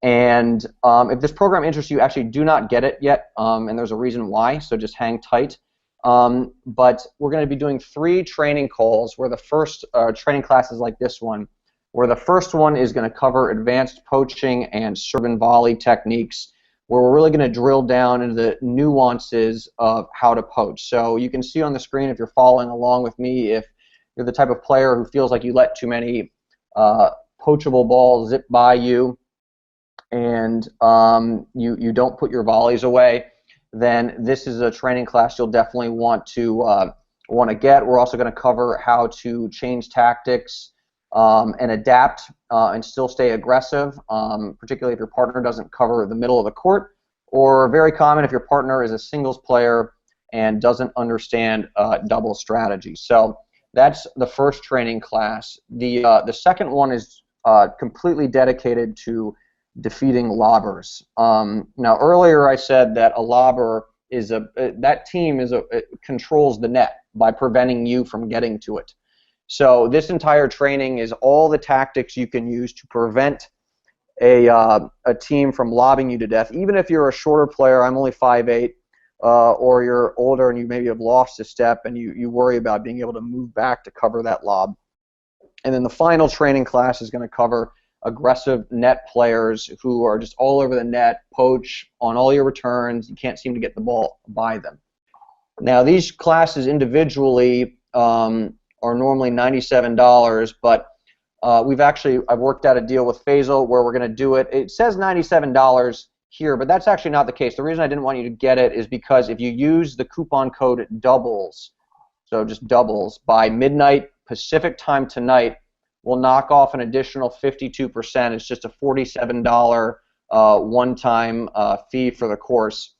And if this program interests you, actually do not get it yet, and there's a reason why, so just hang tight. But we're going to be doing 3 training calls where the first training class is like this one, where the first one is going to cover advanced poaching and serve and volley techniques, where we're really going to drill down into the nuances of how to poach. So you can see on the screen, if you're following along with me, if you're the type of player who feels like you let too many poachable balls zip by you and you don't put your volleys away, then this is a training class you'll definitely want to get. We're also going to cover how to change tactics and adapt and still stay aggressive, particularly if your partner doesn't cover the middle of the court, or very common if your partner is a singles player and doesn't understand double strategy. So that's the first training class. The second one is completely dedicated to defeating lobbers. Now earlier I said that a lobber is that team controls the net by preventing you from getting to it. So this entire training is all the tactics you can use to prevent a team from lobbing you to death. Even if you're a shorter player, I'm only 5'8", or you're older and you maybe have lost a step and you worry about being able to move back to cover that lob. And then the final training class is going to cover aggressive net players who are just all over the net, poach on all your returns. You can't seem to get the ball by them. Now these classes individually are normally $97, but I've worked out a deal with Faisal where we're going to do it. It says $97 here, but that's actually not the case. The reason I didn't want you to get it is because if you use the coupon code DOUBLES, so just doubles, by midnight Pacific time tonight, we'll knock off an additional 52%. It's just a $47 one-time fee for the course.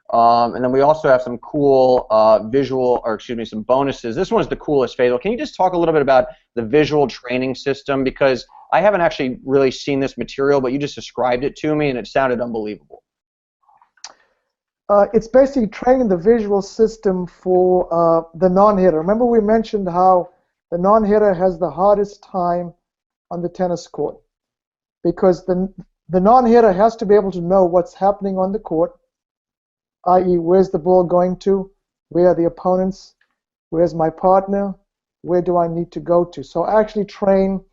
And then we also have some cool some bonuses. This one's the coolest, Faisal. Can you just talk a little bit about the visual training system? Because I haven't actually really seen this material, but you just described it to me, and it sounded unbelievable. It's basically training the visual system for the non-hitter. Remember we mentioned how the non-hitter has the hardest time on the tennis court because the non-hitter has to be able to know what's happening on the court, i.e. where's the ball going to, where are the opponents, where's my partner, where do I need to go to. So I actually train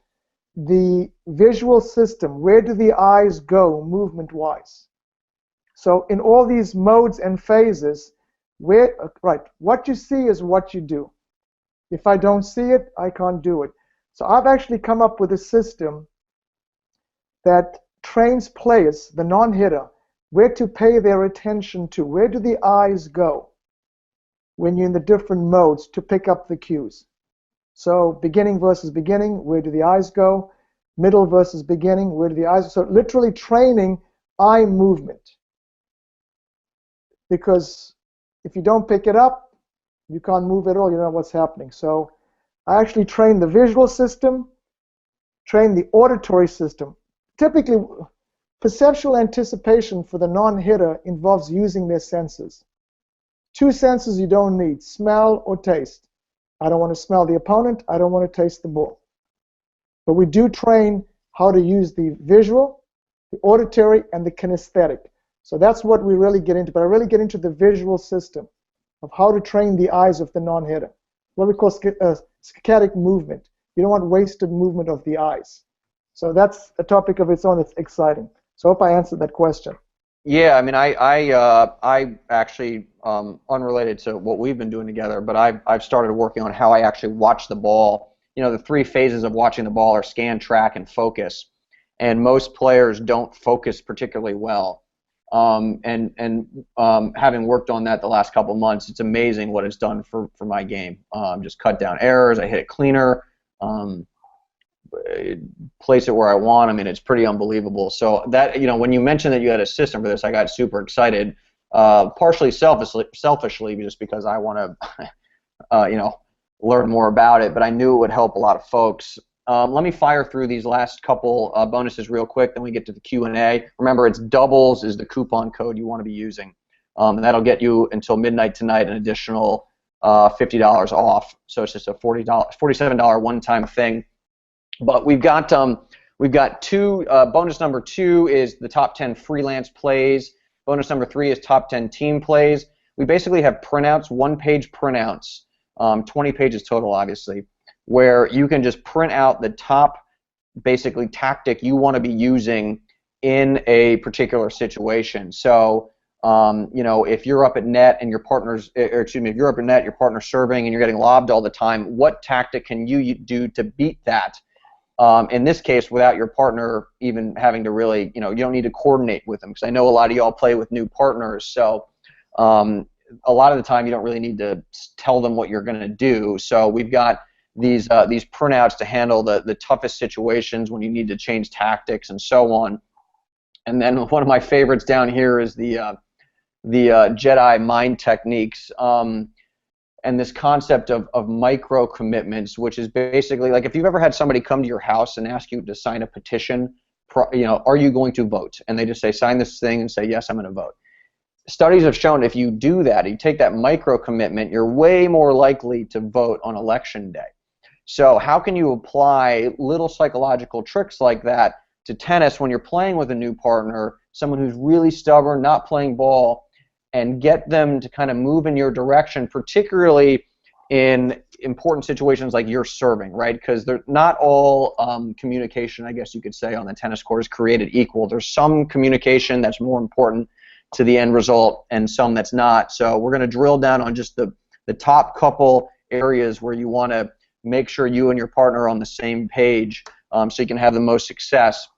the visual system, where do the eyes go movement-wise. So in all these modes and phases, what you see is what you do. If I don't see it, I can't do it. So I've actually come up with a system that trains players, the non-hitter, where to pay their attention to. Where do the eyes go when you're in the different modes to pick up the cues? So beginning versus beginning, where do the eyes go? Middle versus beginning, where do the eyes go? So literally training eye movement. Because if you don't pick it up, you can't move at all, you don't know what's happening. So I actually train the visual system, train the auditory system. Typically, perceptual anticipation for the non-hitter involves using their senses. 2 senses you don't need, smell or taste. I don't want to smell the opponent, I don't want to taste the ball. But we do train how to use the visual, the auditory, and the kinesthetic. So that's what we really get into, but I really get into the visual system of how to train the eyes of the non-hitter, what we call saccadic movement. You don't want wasted movement of the eyes. So that's a topic of its own. It's exciting. So I hope I answered that question. Yeah, I mean, I actually, unrelated to what we've been doing together, but I've started working on how I actually watch the ball. You know, the 3 phases of watching the ball are scan, track, and focus. and most players don't focus particularly well. Having worked on that the last couple months, it's amazing what it's done for my game. Just cut down errors. I hit it cleaner. Place it where I want. I mean, it's pretty unbelievable. So that, when you mentioned that you had a system for this, I got super excited. Partially selfishly, just because I want to, learn more about it. But I knew it would help a lot of folks. Let me fire through these last couple bonuses real quick, then we get to the Q&A. Remember, it's doubles is the coupon code you want to be using. And that'll get you until midnight tonight an additional $50 off. So it's just a $47 one-time thing. But we've got two. Bonus number 2 is the top 10 freelance plays. Bonus number 3 is top 10 team plays. We basically have printouts, one-page printouts, 20 pages total, obviously, where you can just print out the top, basically, tactic you want to be using in a particular situation. So, if you're up at net and your partner's, if you're up at net, your partner's serving and you're getting lobbed all the time, what tactic can you do to beat that? In this case, without your partner even having to really, you don't need to coordinate with them, because I know a lot of y'all play with new partners, so a lot of the time you don't really need to tell them what you're going to do. So we've got these printouts to handle the toughest situations when you need to change tactics and so on. And then one of my favorites down here is the Jedi mind techniques. And this concept of micro commitments, which is basically like if you've ever had somebody come to your house and ask you to sign a petition, are you going to vote? And they just say, sign this thing, and say, yes, I'm going to vote. Studies have shown if you do that, you take that micro commitment, you're way more likely to vote on election day. So how can you apply little psychological tricks like that to tennis when you're playing with a new partner, someone who's really stubborn, not playing ball, and get them to kind of move in your direction, particularly in important situations like you're serving, right? Because they're not all communication, I guess you could say, on the tennis court is created equal. There's some communication that's more important to the end result and some that's not. So we're going to drill down on just the top couple areas where you want to make sure you and your partner are on the same page so you can have the most success.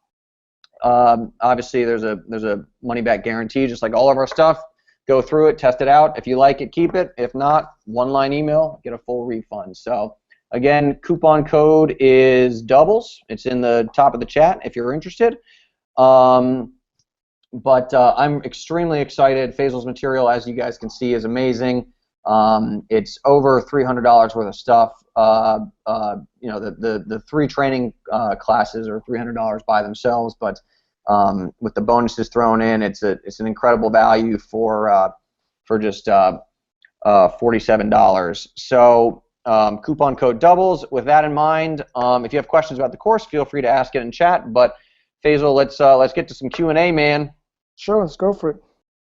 Obviously, there's a money-back guarantee, just like all of our stuff. Go through it, test it out. If you like it, keep it. If not, one-line email, get a full refund. So again, coupon code is doubles. It's in the top of the chat if you're interested. But I'm extremely excited. Faisal's material, as you guys can see, is amazing. It's over $300 worth of stuff. The 3 training classes are $300 by themselves, but with the bonuses thrown in, it's an incredible value for just $47. So coupon code doubles. With that in mind, if you have questions about the course, feel free to ask it in chat. But Faisal, let's get to some Q&A, man. Sure, let's go for it.